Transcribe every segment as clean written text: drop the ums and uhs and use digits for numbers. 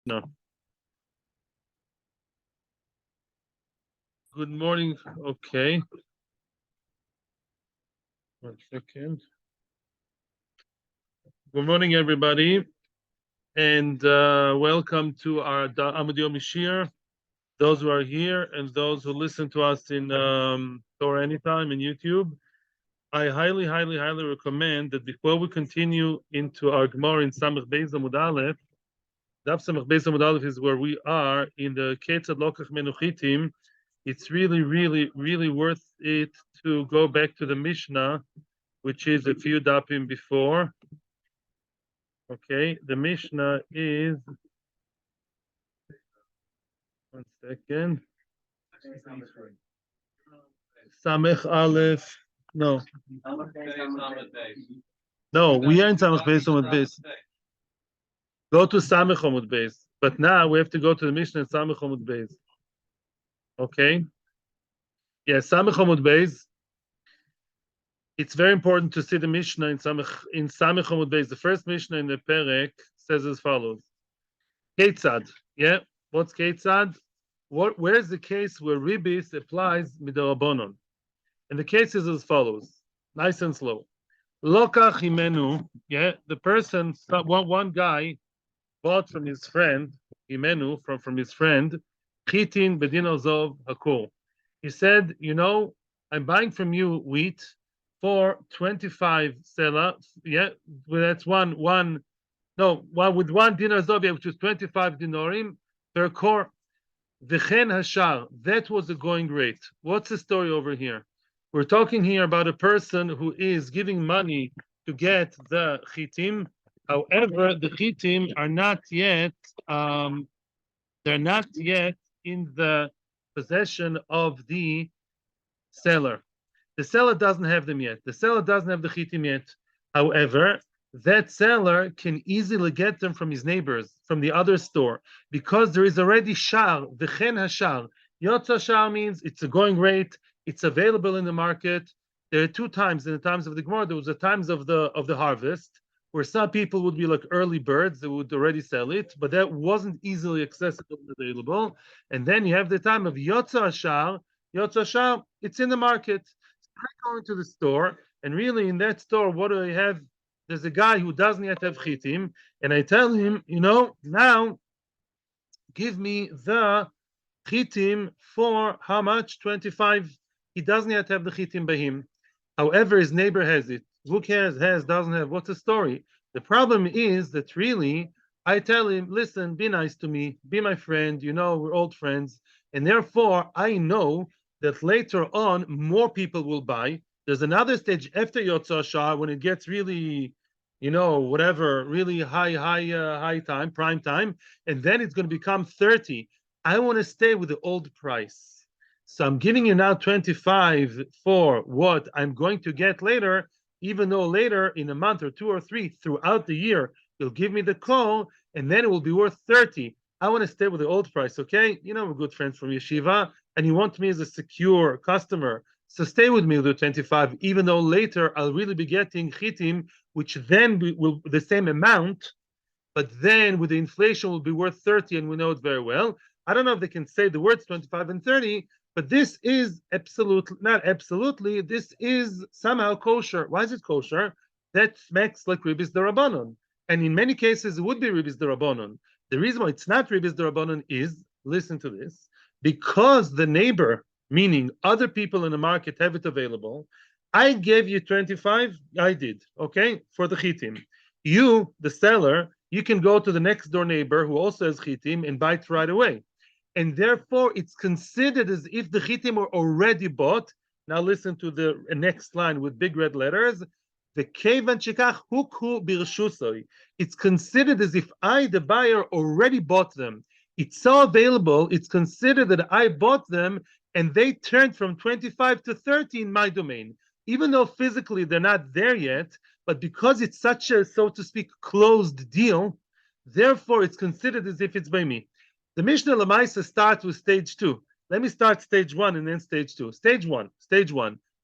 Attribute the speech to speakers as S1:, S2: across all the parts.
S1: No. Good morning. Okay. 1 second. Good morning, everybody, and welcome to our Amud Yomi Shiur. Those who are here and those who listen to us in or anytime in YouTube. I highly, highly, highly recommend that before we continue into our Gemara in Samech Beis Amud Aleph, Daf Samech Beis Amud Aleph is where we are in the Ketzad Lokach Menuchitim. It's really, really, really worth it to go back to the Mishnah, which is a few dapim before. Okay, the Mishnah is 1 second. Samech Aleph. No, we are in Samech Beis Amud Beis. Go to Samech Amud Beis. But now we have to go to the Mishnah in Samech Amud Beis. Okay? Yes, Samech Amud Beis. It's very important to see the Mishnah in Samech Amud Beis. The first Mishnah in the Perek says as follows. Ketzad. Yeah? What's Ketzad? Where's the case where Ribbis applies Rabanan? And the case is as follows. Nice and slow. Lokach himenu. Yeah? The person, one guy, bought from his friend, himenu, from his friend, chitin bedin ozov hakol. He said, I'm buying from you wheat for 25 sela. Yeah, well, that's one with 1 dinar zovia, which is 25 dinarim per core. V'chen hashar, that was the going rate. What's the story over here? We're talking here about a person who is giving money to get the chitim. However, the chitim are not yet they're not yet in the possession of the seller. The seller doesn't have them yet. The seller doesn't have the chitim yet. However, that seller can easily get them from his neighbors, from the other store, because there is already shar, v'chen hashar. Yotza shar means it's a going rate, it's available in the market. There are 2 times in the times of the Gemara. There was the times of the harvest, where some people would be like early birds, they would already sell it, but that wasn't easily accessible and available. And then you have the time of Yotza shar. Yotza shar, it's in the market. I go into the store, and really in that store, what do I have? There's a guy who doesn't yet have chitim, and I tell him, now give me the chitim for how much? 25. He doesn't yet have the chitim by him. However, his neighbor has it. Who cares? Has, doesn't have. What's the story? The problem is that really, I tell him, listen, be nice to me, be my friend, we're old friends, and therefore I know that later on more people will buy. There's another stage after Yotza Shah when it gets really, really high time, prime time, and then it's going to become 30. I want to stay with the old price. So I'm giving you now 25 for what I'm going to get later, even though later in a month or 2 or 3 throughout the year, you'll give me the call, and then it will be worth 30. I want to stay with the old price, okay? We're good friends from yeshiva, and you want me as a secure customer. So stay with me with the 25, even though later I'll really be getting chitim, which then will the same amount, but then with the inflation will be worth 30, and we know it very well. I don't know if they can say the words 25 and 30, but this is not absolutely, this is somehow kosher. Why is it kosher? That smacks like Ribbis Rabanan. And in many cases, it would be Ribbis Rabanan. The reason why it's not Ribbis Rabanan is, listen to this, because the neighbor, meaning other people in the market, have it available. I gave you 25, I did, okay, for the chitim. You, the seller, you can go to the next door neighbor who also has chitim and buy it right away. And therefore, it's considered as if the chitim were already bought. Now listen to the next line with big red letters. It's considered as if I, the buyer, already bought them. It's so available, it's considered that I bought them, and they turned from 25 to 30 in my domain. Even though physically they're not there yet, but because it's such a, so to speak, closed deal, therefore it's considered as if it's by me. The Mishnah Lamaisa starts with stage 2. Let me start stage 1 and then stage 2. Stage 1.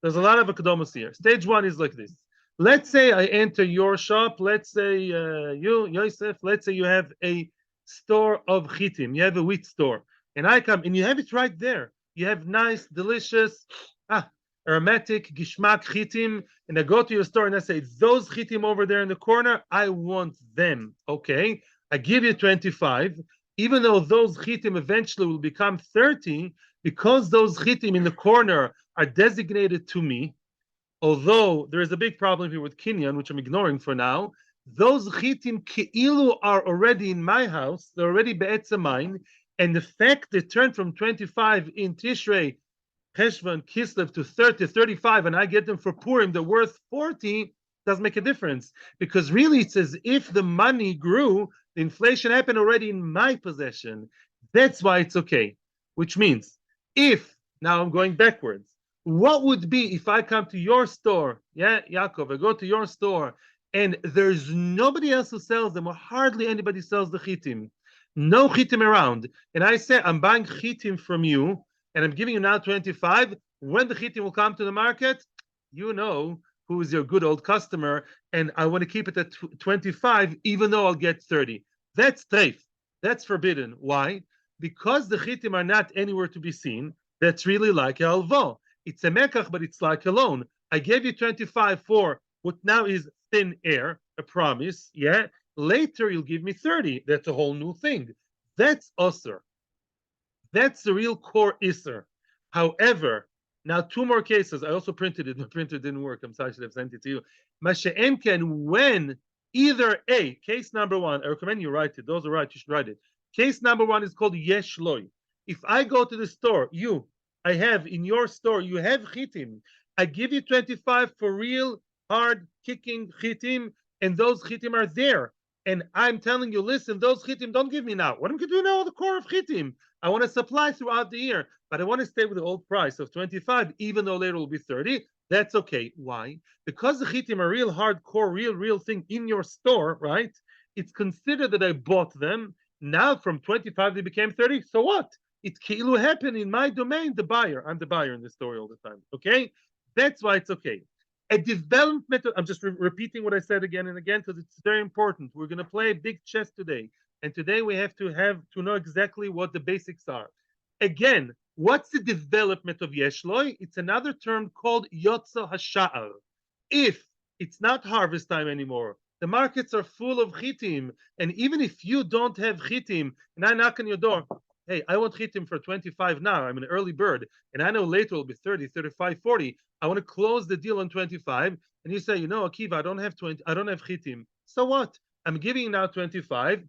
S1: There's a lot of akadomus here. Stage 1 is like this. Let's say I enter your shop. Let's say you, Yosef, let's say you have a store of chitim. You have a wheat store, and I come and you have it right there. You have nice, delicious, aromatic gishmak chitim, and I go to your store and I say, those chitim over there in the corner, I want them. Okay, I give you 25, even though those chitim eventually will become 30, because those chitim in the corner are designated to me. Although there is a big problem here with Kinyan, which I'm ignoring for now, those chitim keilu are already in my house, they're already be'etzem mine, and the fact they turned from 25 in Tishrei, Cheshvan, Kislev to 30, 35, and I get them for Purim, they're worth 40, doesn't make a difference. Because really it's as if the money grew, the inflation happened already in my possession. That's why it's okay. Which means, if, now I'm going backwards, what would be if I come to your store, yeah, Yaakov, I go to your store, and there's nobody else who sells them, or hardly anybody sells the chitim, no chitim around, and I say, I'm buying chitim from you, and I'm giving you now 25, when the chitim will come to the market, you know who is your good old customer, and I want to keep it at 25, even though I'll get 30. That's treif. That's forbidden. Why? Because the chitim are not anywhere to be seen, that's really like a halva. It's a mekach, but it's like a loan. I gave you 25 for what now is thin air, a promise, yeah? Later you'll give me 30. That's a whole new thing. That's usr. That's the real core isser. However, now two more cases. I also printed it. My printer didn't work. I'm sorry, I should have sent it to you. Masha'emken, when either A, case number one, I recommend you write it. Those are right, you should write it. Case number one is called yesh loy. If I go to the store, I have in your store, you have chitim. I give you 25 for real, hard kicking chitim, and those chitim are there. And I'm telling you, listen, those chitim, don't give me now. What am I going to do now? The core of chitim. I want to supply throughout the year, but I want to stay with the old price of 25, even though later it will be 30. That's okay. Why? Because the chitim are real hardcore, real thing in your store, right? It's considered that I bought them. Now from 25 they became 30. So what? It keilu happened in my domain, the buyer. I'm the buyer in the story all the time. Okay? That's why it's okay. A development, I'm just repeating what I said again and again because it's very important. We're going to play big chess today. And today we have to know exactly what the basics are. Again, what's the development of Yeshloi? It's another term called Yotza Hasha'ar. If it's not harvest time anymore, the markets are full of chitim, and even if you don't have chitim, and I knock on your door, hey, I want chitim for 25 now, I'm an early bird, and I know later it'll be 30, 35, 40, I want to close the deal on 25, and you say, Akiva, I don't have chitim. So what? I'm giving you now 25.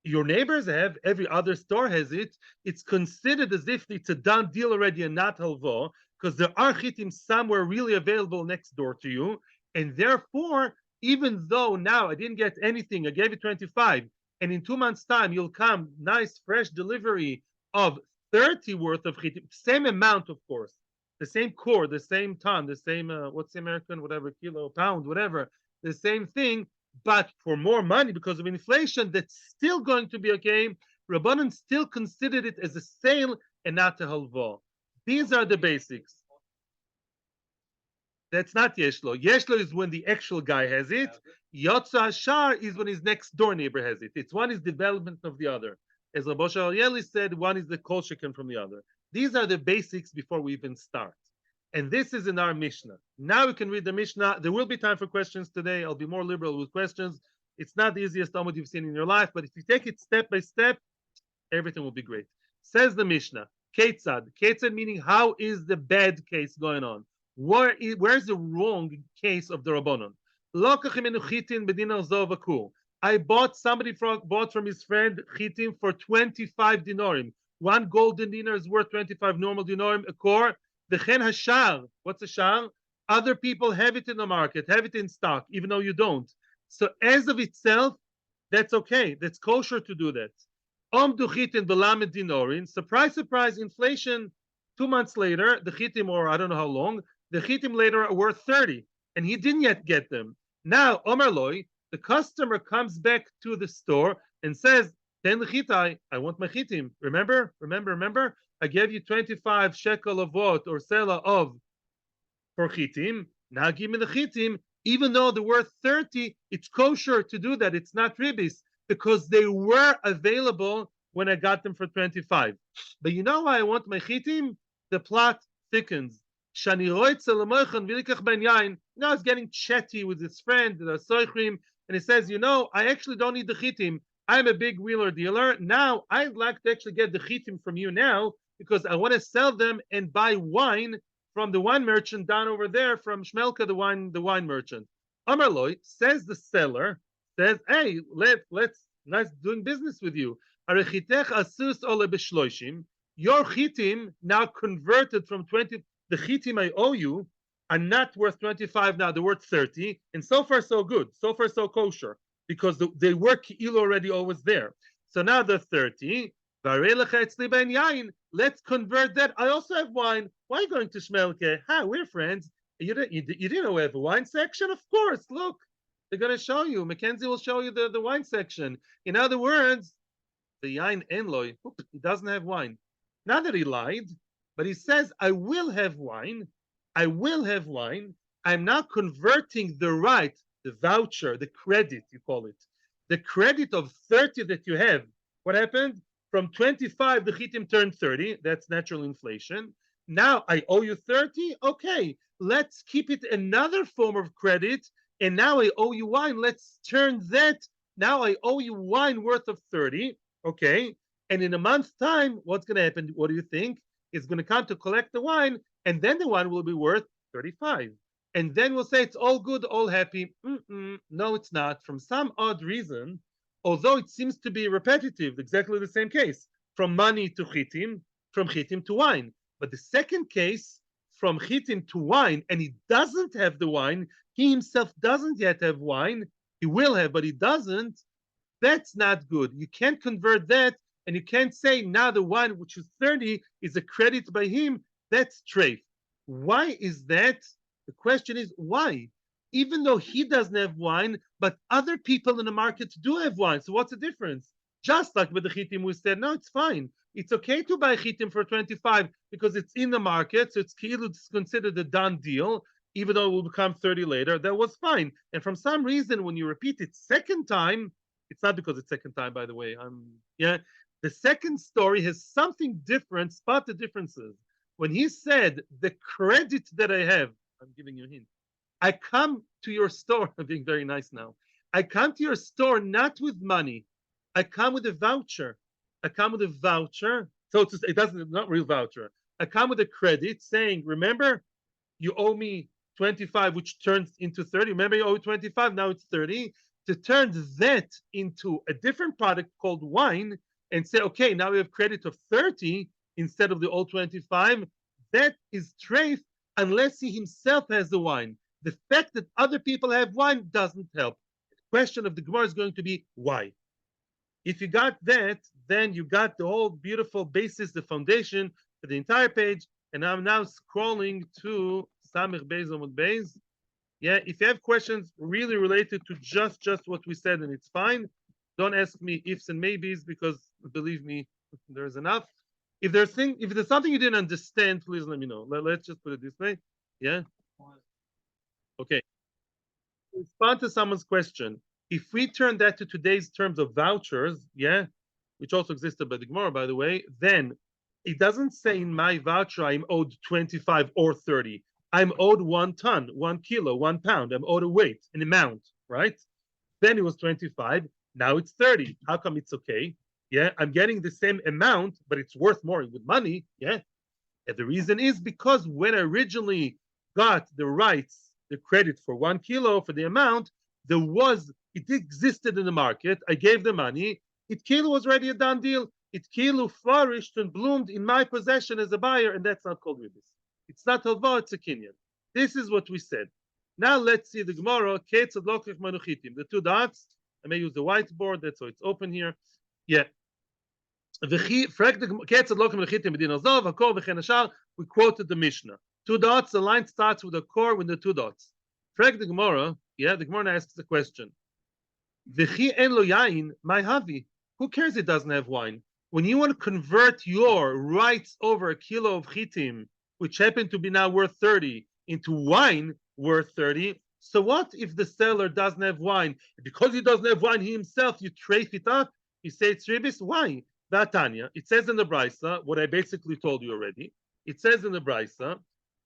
S1: Your neighbors have, every other store has it. It's considered as if it's a done deal already and not halva, because there are chitim somewhere really available next door to you, and therefore, even though now I didn't get anything, I gave you 25, and in 2 months' time you'll come, nice fresh delivery of 30 worth of chitim, same amount, of course, the same core, the same ton, the same what's the American, whatever, kilo, pound, whatever, the same thing, but for more money because of inflation, that's still going to be okay. Rabanan still considered it as a sale and not a halva. These are the basics. That's not Yeshlo. Yeshlo is when the actual guy has it. Yotza Hashar is when his next door neighbor has it. It's one is development of the other. As Rabbi Yeli said, one is the kol sheken from the other. These are the basics before we even start. And this is in our Mishnah. Now we can read the Mishnah. There will be time for questions today. I'll be more liberal with questions. It's not the easiest Amud you've seen in your life, but if you take it step by step, everything will be great. Says the Mishnah, Ketzad. Ketzad meaning how is the bad case going on? Where's the wrong case of the Rabbanon? I bought from his friend chitim for 25 dinarim. One golden dinar is worth 25 normal dinarim a core. V'chen hashar. What's a shar? Other people have it in the market, have it in stock, even though you don't. So as of itself, that's okay. That's kosher to do that. Omdu chitin b'lamed dinarin. Surprise, surprise, inflation. 2 months later, the chitim, or I don't know how long, the chitim later are worth 30, and he didn't yet get them. Now, Omer Loi, the customer comes back to the store and says, Ten chitai, I want my chitim. Remember? I gave you 25 shekel of what, or sela of, for chitim. Now give me the chitim. Even though they're worth 30, it's kosher to do that. It's not ribbis. because they were available when I got them for 25. But you know why I want my chitim? The plot thickens. Now he's getting chatty with his friend, the Soichrim, and he says, you know, I actually don't need the chitim. I'm a big wheeler dealer. Now I'd like to actually get the chitim from you now because I want to sell them and buy wine from the wine merchant down over there, from Shmelka, the wine merchant. Amarloy, says the seller, says, hey, let's nice doing business with you. Your chitim now converted from 20, the chitim I owe you are not worth 25 now, they're worth 30. And so far, so good. So far, so kosher. Because they were ki'ilu already always there. So now they're 30. Let's convert that. I also have wine. Why are you going to Shmelke? Hi, we're friends. You didn't know we have a wine section? Of course. Look, they're going to show you. Mackenzie will show you the wine section. In other words, the yain enloy, he doesn't have wine. Not that he lied, but he says, I will have wine. I will have wine. I'm now converting the right, the voucher, the credit, you call it. The credit of 30 that you have. What happened? From 25, the chitim turned 30. That's natural inflation. Now I owe you 30. Okay, let's keep it another form of credit. And now I owe you wine. Let's turn that. Now I owe you wine worth of 30. Okay. And in a month's time, what's going to happen? What do you think? It's going to come to collect the wine, and then the wine will be worth 35. And then we'll say it's all good, all happy. No, it's not. From some odd reason, although it seems to be repetitive, exactly the same case, from money to chitim, from chitim to wine. But the second case, from chitim to wine, and he doesn't have the wine, he himself doesn't yet have wine, he will have, but he doesn't, that's not good. You can't convert that, and you can't say now the wine, which is 30, is a credit by him. That's treif. Why is that? The question is why? Even though he doesn't have wine, but other people in the market do have wine. So what's the difference? Just like with the chitim, we said, no, it's fine. It's okay to buy chitim for 25 because it's in the market. So it's considered a done deal, even though it will become 30 later. That was fine. And from some reason, when you repeat it second time, it's not because it's second time, by the way. The second story has something different. Spot the differences. When he said, the credit that I have, I'm giving you a hint. I come to your store, I'm being very nice now. I come to your store not with money. I come with a voucher. I come with a voucher. So it doesn't, not real voucher. I come with a credit saying, remember, you owe me 25, which turns into 30. Remember, you owe 25, now it's 30. To turn that into a different product called wine and say, okay, now we have credit of 30 instead of the old 25, that is treif unless he himself has the wine. The fact that other people have wine doesn't help. The question of the Gemara is going to be why. If you got that, then you got the whole beautiful basis, the foundation for the entire page. And I'm now scrolling to Samech Beis Amud Beis. Yeah, if you have questions really related to just what we said, and it's fine, don't ask me ifs and maybes because believe me, there's enough. If there's something you didn't understand, please let me know. Let's just put it this way. Yeah. Okay. Respond to someone's question. If we turn that to today's terms of vouchers, yeah, which also existed by the Gemara, by the way, then it doesn't say in my voucher I'm owed 25 or 30. I'm owed 1 ton, 1 kilo, 1 pound. I'm owed a weight, an amount, right? Then it was 25. Now it's 30. How come it's okay? Yeah, I'm getting the same amount, but it's worth more with money. Yeah. And the reason is because when I originally got the rights, the credit for 1 kilo for the amount, it existed in the market. I gave the money. It kilo was already a done deal. It kilo flourished and bloomed in my possession as a buyer, and that's not called Ribbis. It's not halva, it's a kinyan. This is what we said. Now let's see the Gemara. The 2 dots. I may use the whiteboard. That's why it's open here. Yeah. We quoted the Mishnah. 2 dots. The line starts with a core with the 2 dots. Frag the Gemara. Yeah, the Gemara asks the question. Who cares it doesn't have wine? When you want to convert your rights over a kilo of chitim, which happen to be now worth 30, into wine worth 30, So what if the seller doesn't have wine? Because he doesn't have wine, he himself, you trace it up, you say it's Ribbis. Why? Vatanya. It says in the Brisa, what I basically told you already. It says in the Brisa,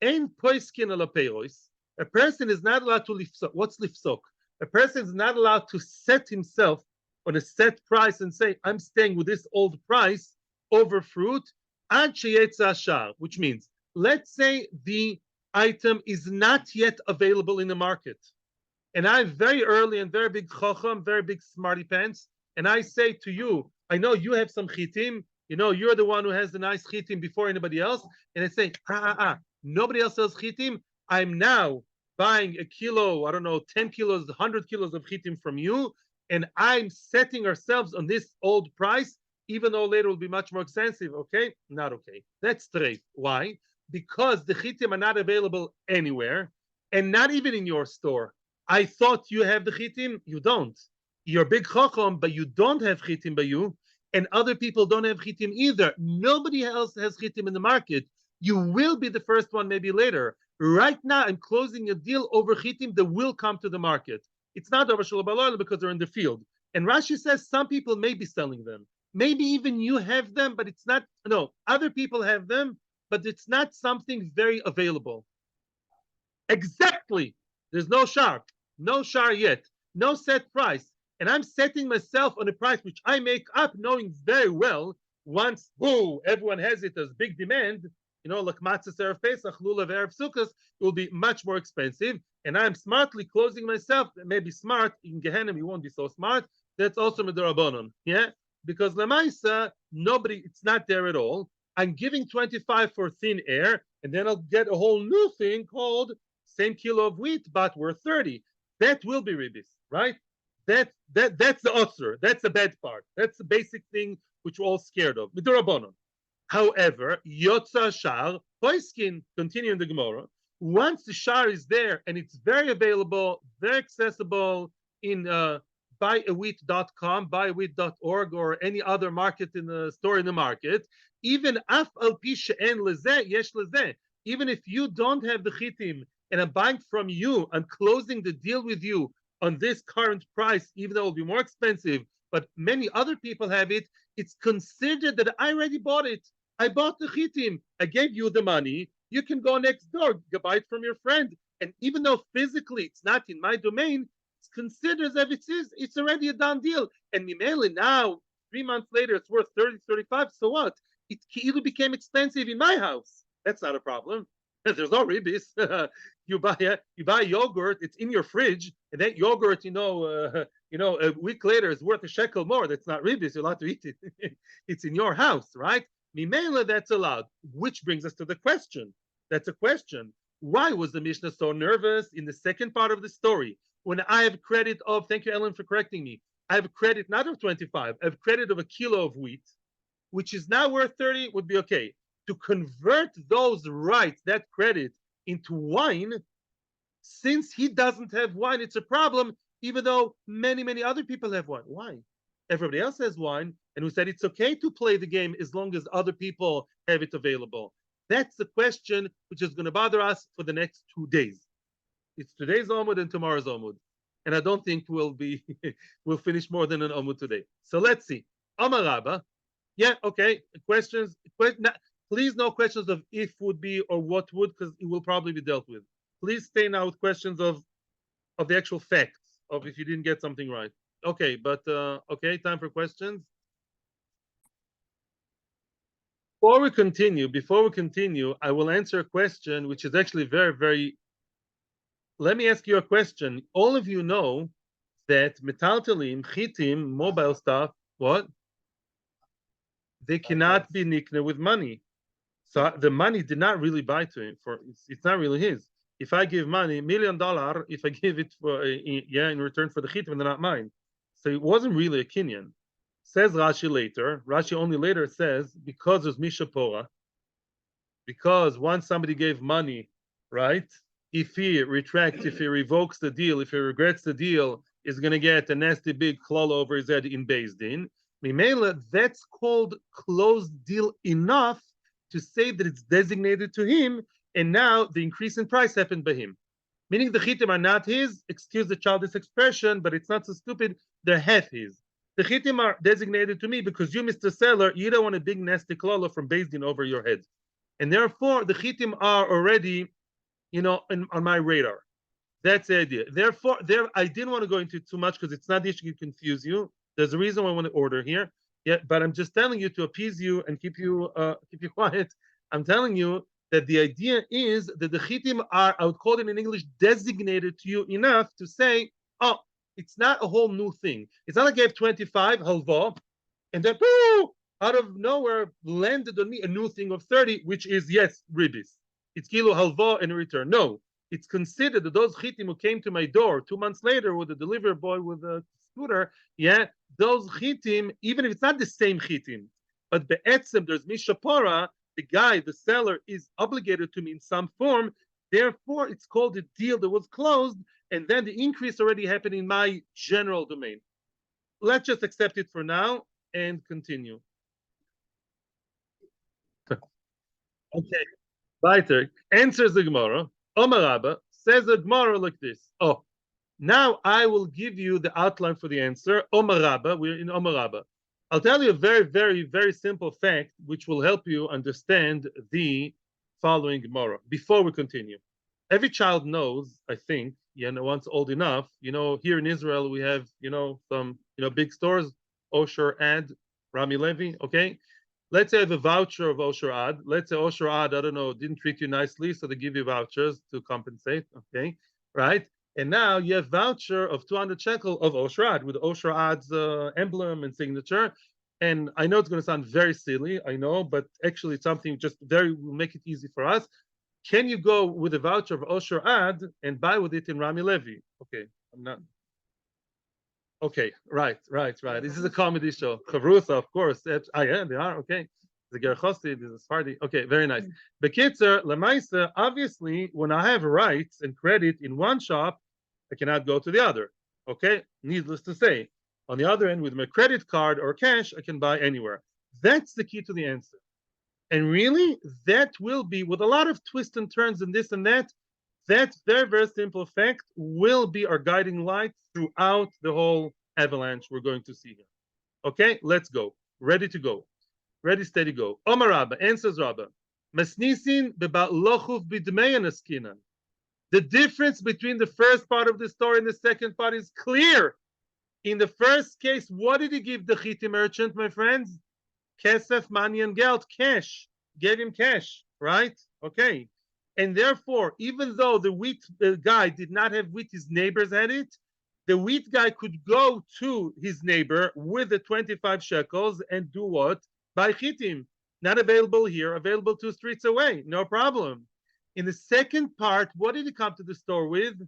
S1: Ein poiskin ala peiros. A person is not allowed to lifsok. What's lifsok? A person is not allowed to set himself on a set price and say, I'm staying with this old price over fruit, which means, let's say the item is not yet available in the market. And I'm very early and very big chacham, very big smarty pants. And I say to you, I know you have some chitim. You know, you're the one who has the nice chitim before anybody else. And I say, nobody else sells chitim. I'm now buying a kilo, I don't know, 10 kilos, 100 kilos of chitim from you. And I'm setting ourselves on this old price, even though later will be much more expensive. Okay? Not okay. That's straight. Why? Because the chitim are not available anywhere and not even in your store. I thought you have the chitim. You don't. You're big chacham, but you don't have chitim by you, and other people don't have chitim either. Nobody else has chitim in the market. You will be the first one maybe later. Right now, I'm closing a deal over chitim that will come to the market. It's not over shalom because they're in the field. And Rashi says some people may be selling them. Maybe even you have them, but it's not. No, other people have them, but it's not something very available. Exactly. There's no shar. No shar yet. No set price. And I'm setting myself on a price which I make up knowing very well once, boo, everyone has it as big demand, you know, like matzah erev Pesach, lulav erev Sukkot, it will be much more expensive. And I'm smartly closing myself, maybe smart, in Gehenna you won't be so smart. That's also with the Rabanan, yeah? Because Lamaisa, nobody, it's not there at all. I'm giving 25 for thin air, and then I'll get a whole new thing called same kilo of wheat, but worth 30. That will be Ribbis, right? That's the usher. That's the bad part. That's the basic thing which we're all scared of. Midorabonon. However, Yotza Shar, Poiskin, continue in the Gemara. Once the Shar is there and it's very available, very accessible in buyawheat.com, buyawheat.org, or any other market in the store in the market, even af al pi she'en lezeh, yesh lezeh. Even if you don't have the chitim and I'm buying from you, I'm closing the deal with you on this current price, even though it will be more expensive, but many other people have it, it's considered that I already bought it. I bought the chitim. I gave you the money. You can go next door, buy it from your friend. And even though physically it's not in my domain, it's considered as if it is, it's already a done deal. And Mimele now, 3 months later, it's worth 30, 35. So what? It either became expensive in my house. That's not a problem. There's no Ribbis. You buy yogurt, it's in your fridge, and that yogurt, a week later is worth a shekel more. That's not Ribbis. You're allowed to eat it. It's in your house, right? Mimela, that's allowed. Which brings us to the question. That's a question. Why was the Mishnah so nervous in the second part of the story? When I have credit of, thank you, Ellen, for correcting me. I have credit not of 25, I have credit of a kilo of wheat, which is now worth 30, would be okay. To convert those rights, that credit, into wine, since he doesn't have wine, it's a problem, even though many, many other people have wine. Why? Everybody else has wine, and we said it's okay to play the game as long as other people have it available. That's the question which is going to bother us for the next 2 days. It's today's Amud and tomorrow's Amud. And I don't think we'll finish more than an Amud today. So let's see. Amar Rabba. Yeah, okay. Questions? Please no questions of if would be or what would, because it will probably be dealt with. Please stay now with questions of the actual facts, of if you didn't get something right. Okay, but okay, time for questions. Before we continue, I will answer a question which is actually very, very. Let me ask you a question. All of you know that metaltalim, chitim, mobile stuff, what? They cannot be nikna with money. So the money did not really buy to him. It's not really his. If I give money, $1 million, if I give it for in return for the chitim, they're not mine. So it wasn't really a kinyan. Says Rashi later. Rashi only later says because there's mishapora. Because once somebody gave money, right? If he retracts, if he revokes the deal, if he regrets the deal, is going to get a nasty big klal over his head in Beis Din. Mimela, that's called closed deal enough to say that it's designated to him, and now the increase in price happened by him. Meaning the chitim are not his, excuse the childish expression, but it's not so stupid, they're half his. The chitim are designated to me because you, Mr. Seller, you don't want a big nasty klolo from Beis Din over your head. And therefore, the chitim are already, on my radar. That's the idea. Therefore, I didn't want to go into it too much because it's not the issue to confuse you. There's a reason why I want to order here. Yeah, but I'm just telling you to appease you and keep you quiet. I'm telling you that the idea is that the chitim are, I would call it in English, designated to you enough to say, oh, it's not a whole new thing. It's not like I gave 25 halva and then out of nowhere landed on me a new thing of 30, which is yes, ribbis. It's kilo halva in return. No, it's considered that those chitim who came to my door 2 months later with a delivery boy with a scooter, yeah, those chitim, even if it's not the same chitim, but be'etzem, there's mishapora, the guy, the seller, is obligated to me in some form. Therefore, it's called a deal that was closed, and then the increase already happened in my general domain. Let's just accept it for now and continue. Okay, weiter. Answers the Gemara. Omar Rabba says the Gemara like this. Oh, now I will give you the outline for the answer. Omar Rabba, we're in Omar Rabba. I'll tell you a very, very, very simple fact which will help you understand the following Gemara before we continue. Every child knows, I think, once old enough, here in Israel we have, some, big stores, Osher Ad, Rami Levi, okay? Let's say I have a voucher of Osher Ad. Let's say Osher Ad, I don't know, didn't treat you nicely, so they give you vouchers to compensate, okay? Right? And now you have voucher of 200 shekel of Osher Ad with Osher Ad's emblem and signature. And I know it's going to sound very silly, I know, but actually it's something just will make it easy for us. Can you go with a voucher of Osher Ad and buy with it in Rami Levi? Okay, I'm not. Okay, right. This is a comedy show. Chavrusa, of course. Yeah, they are. Okay. The Gerchosti, this is Sfardi. Okay, very nice. Bekitzer, Lemaisa, obviously, when I have rights and credit in one shop, I cannot go to the other. Okay, needless to say. On the other end, with my credit card or cash, I can buy anywhere. That's the key to the answer. And really, that will be, with a lot of twists and turns and this and that very, very simple fact will be our guiding light throughout the whole avalanche we're going to see here. Okay, let's go. Ready to go. Ready, steady, go. Omar Rabba, answers Rabba. Masnisin beba lochuv bidmeyan askinan. The difference between the first part of the story and the second part is clear. In the first case, what did he give the Chiti merchant, my friends? Kesef, money, and geld, cash. Gave him cash, right? Okay. And therefore, even though the wheat guy did not have wheat, his neighbors had it, the wheat guy could go to his neighbor with the 25 shekels and do what? Buy chitim. Not available here, available 2 streets away. No problem. In the second part, what did he come to the store with?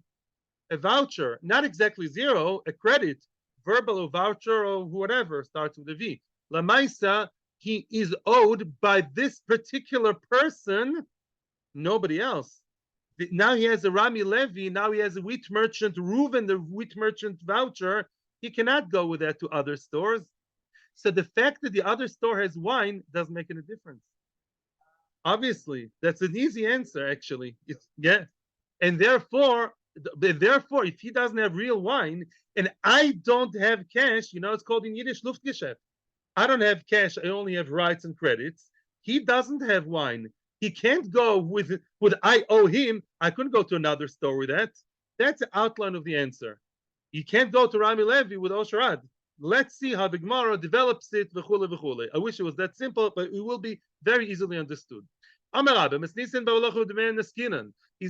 S1: A voucher. Not exactly zero, a credit. Verbal or voucher or whatever starts with a V. Lamaisa, he is owed by this particular person, nobody else. Now he has a Rami Levi, now he has a wheat merchant, Reuven, the wheat merchant voucher. He cannot go with that to other stores. So the fact that the other store has wine doesn't make any difference. Obviously, that's an easy answer, actually. And therefore, if he doesn't have real wine and I don't have cash, it's called in Yiddish Luftgeschäft. I don't have cash, I only have rights and credits. He doesn't have wine. He can't go with I owe him. I couldn't go to another store with that. That's the outline of the answer. You can't go to Rami Levi with Osher Ad. Let's see how the Gemara develops it. V'chule, v'chule. I wish it was that simple, but it will be very easily understood. He's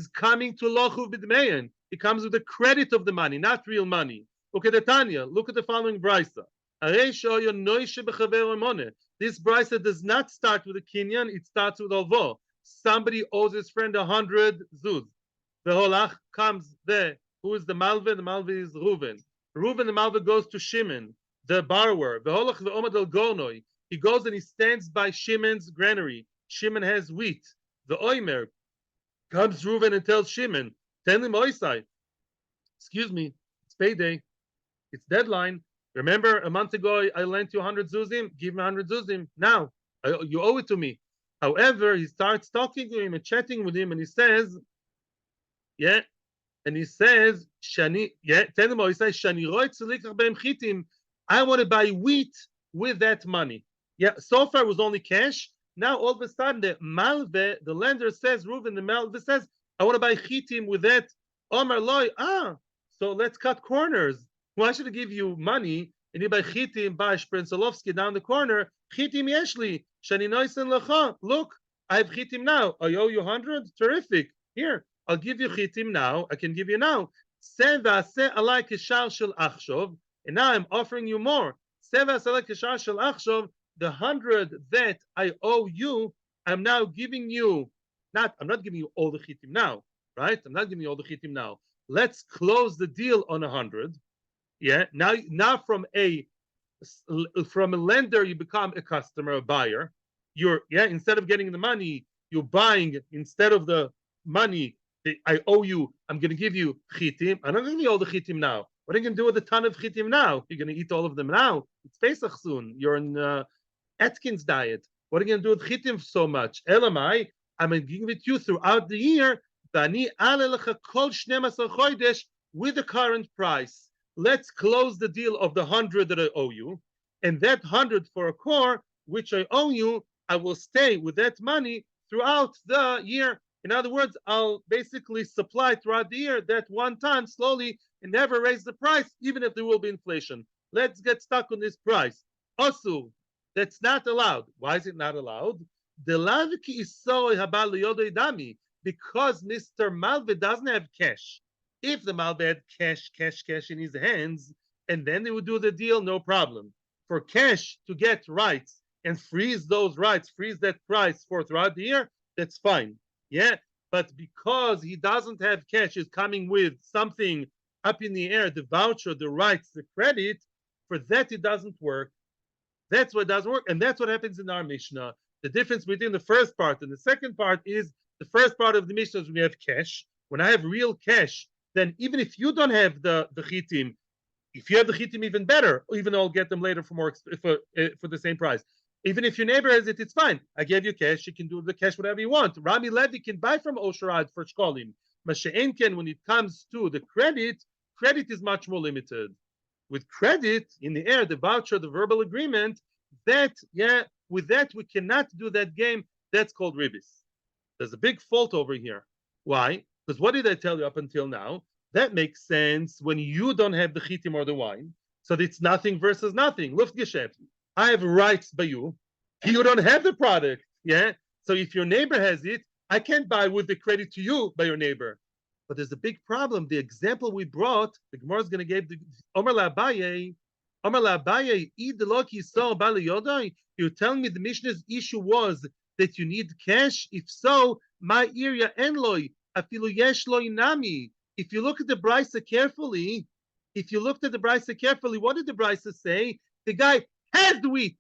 S1: coming to Lochuv b'dmeyan. He comes with the credit of the money, not real money. Look at the Tanya. Look at the following brisa. This brisa does not start with a kinyan, it starts with alvo. Somebody owes his friend 100 zuz. The holach comes there. Who is the malve? The malve is Reuven. Reuven, the malve, goes to Shimon, the borrower. The holach ve'omad el gornoi. He goes and he stands by Shimon's granary. Shimon has wheat. The oimer comes Reuven and tells Shimon, "Tell him oisai. Excuse me, it's payday. It's deadline. Remember a month ago I lent you 100 zuzim? Give me 100 zuzim now. You owe it to me." However, he starts talking to him and chatting with him, and he says, "Yeah, And he says, Shani, yeah, tell him, he says, Shani chitim. I want to buy wheat with that money. Yeah, so far it was only cash. Now all of a sudden the malve, the lender says, Reuven, the malve says, I want to buy chitim with that. Omar loy, so let's cut corners. Why should I give you money and you buy chitim, buy Sprenzelovsky down the corner? Chitim yeshli, Shani noisen lecha. Look, I have chitim now. I owe you 100. Terrific. Here, I'll give you chitim now. I can give you now. And now I'm offering you more. The 100 that I owe you, I'm now giving you. I'm not giving you all the chitim now, right? I'm not giving you all the chitim now. Let's close the deal on 100. Yeah. Now from a lender, you become a customer, a buyer. Instead of getting the money, you're buying instead of the money I owe you. I'm going to give you chitim. I'm not going to give you all the chitim now. What are you going to do with a ton of chitim now? You're going to eat all of them now. It's Pesach soon. You're in Atkins diet. What are you going to do with chitim so much? Elamai, I'm going to give it to you throughout the year. With the current price. Let's close the deal of the 100 that I owe you, and that 100 for a core which I owe you, I will stay with that money throughout the year. In other words, I'll basically supply throughout the year that one time slowly and never raise the price, even if there will be inflation. Let's get stuck on this price. Also, that's not allowed. Why is it not allowed? Because Mr. Malve doesn't have cash. If the Malve had cash in his hands, and then they would do the deal, no problem. For cash to get rights and freeze those rights, freeze that price for throughout the year, that's fine. Yeah, but because he doesn't have cash, is coming with something up in the air, the voucher, the rights, the credit, for that it doesn't work. That's what doesn't work, and that's what happens in our Mishnah. The difference between the first part and the second part is the first part of the Mishnah is when you have cash. When I have real cash, then even if you don't have the chitim, if you have the chitim, even better. Even though I'll get them later for the same price. Even if your neighbor has it, it's fine. I gave you cash. You can do the cash whatever you want. Rami Levi can buy from Osherad for shkolim. Masha'enken, when it comes to the credit is much more limited. With credit in the air, the voucher, the verbal agreement, with that we cannot do that game. That's called Ribbis. There's a big fault over here. Why? Because what did I tell you up until now? That makes sense when you don't have the chitim or the wine. So it's nothing versus nothing. Luftgeschäft. I have rights by you. You don't have the product. Yeah. So if your neighbor has it, I can't buy with the credit to you by your neighbor. But there's a big problem. The example we brought, the Gemara is going to give the Omer LaAbaye, you're telling me the Mishnah's issue was that you need cash? If so, my area enloi, afilu yesh loi nami. If you look at the Brisa carefully, what did the Brisa say? The guy has the wheat.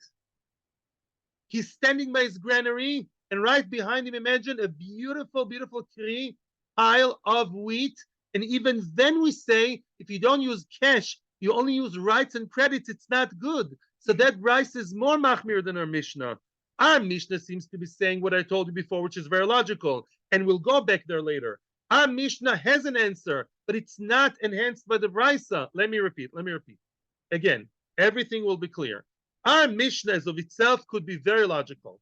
S1: He's standing by his granary, and right behind him, imagine a beautiful, beautiful tree, pile of wheat. And even then we say, if you don't use cash, you only use rights and credits, it's not good. So that Brisa is more machmir than our Mishnah. Our Mishnah seems to be saying what I told you before, which is very logical, and we'll go back there later. Our Mishnah has an answer, but it's not enhanced by the Brisa. Let me repeat. Again, everything will be clear. Our Mishnah as of itself could be very logical.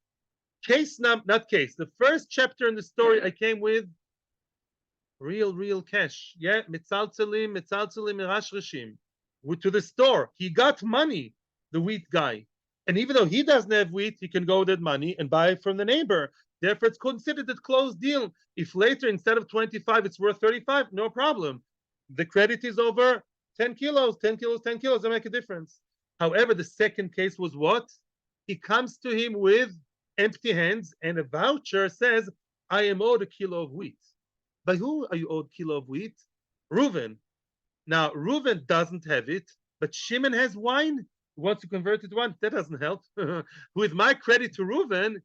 S1: The first chapter in the story I came with, real cash. Yeah, metzalzelim, mirashrishim. To the store. He got money, the wheat guy. And even though he doesn't have wheat, he can go with that money and buy it from the neighbor. Therefore, it's considered a closed deal. If later, instead of 25, it's worth 35, no problem. The credit is over 10 kilos, they make a difference. However, the second case was what? He comes to him with empty hands, and a voucher says, I am owed a kilo of wheat. By who are you owed a kilo of wheat? Reuven. Now, Reuven doesn't have it, but Shimon has wine. He wants to convert it to wine. That doesn't help. With my credit to Reuven,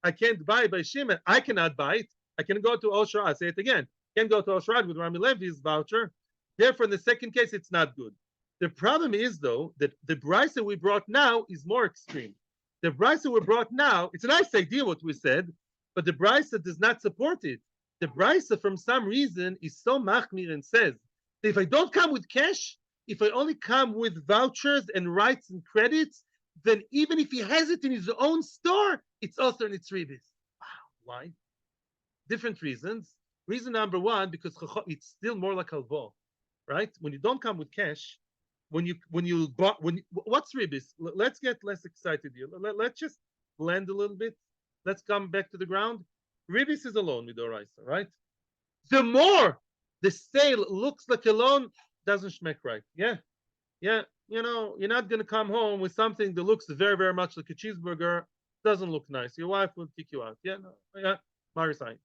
S1: I can't buy by Shimon. I cannot buy it. I can go to Osherad. I'll say it again. I can go to Osherad with Rami Levi's voucher. Therefore, in the second case, it's not good. The problem is, though, that the Brisa we brought now is more extreme. The Brisa we brought now, it's a nice idea what we said, but the Brisa does not support it. The brisa, from some reason, is so machmir and says that if I don't come with cash, if I only come with vouchers and rights and credits, then even if he has it in his own store, it's also in its Ribbis. Wow, why? Different reasons. Reason number one, because it's still more like halvo, right? When you don't come with cash, when you what's Ribbis? Let's get less excited here. Let's just blend a little bit. Let's come back to the ground. Ribbis is a loan with Oraisa, right? The more the sale looks like a loan, doesn't schmeck right. Yeah, yeah. You know, you're not going to come home with something that looks very, very much like a cheeseburger. Doesn't look nice. Your wife will kick you out. Yeah, no, yeah, Marisai.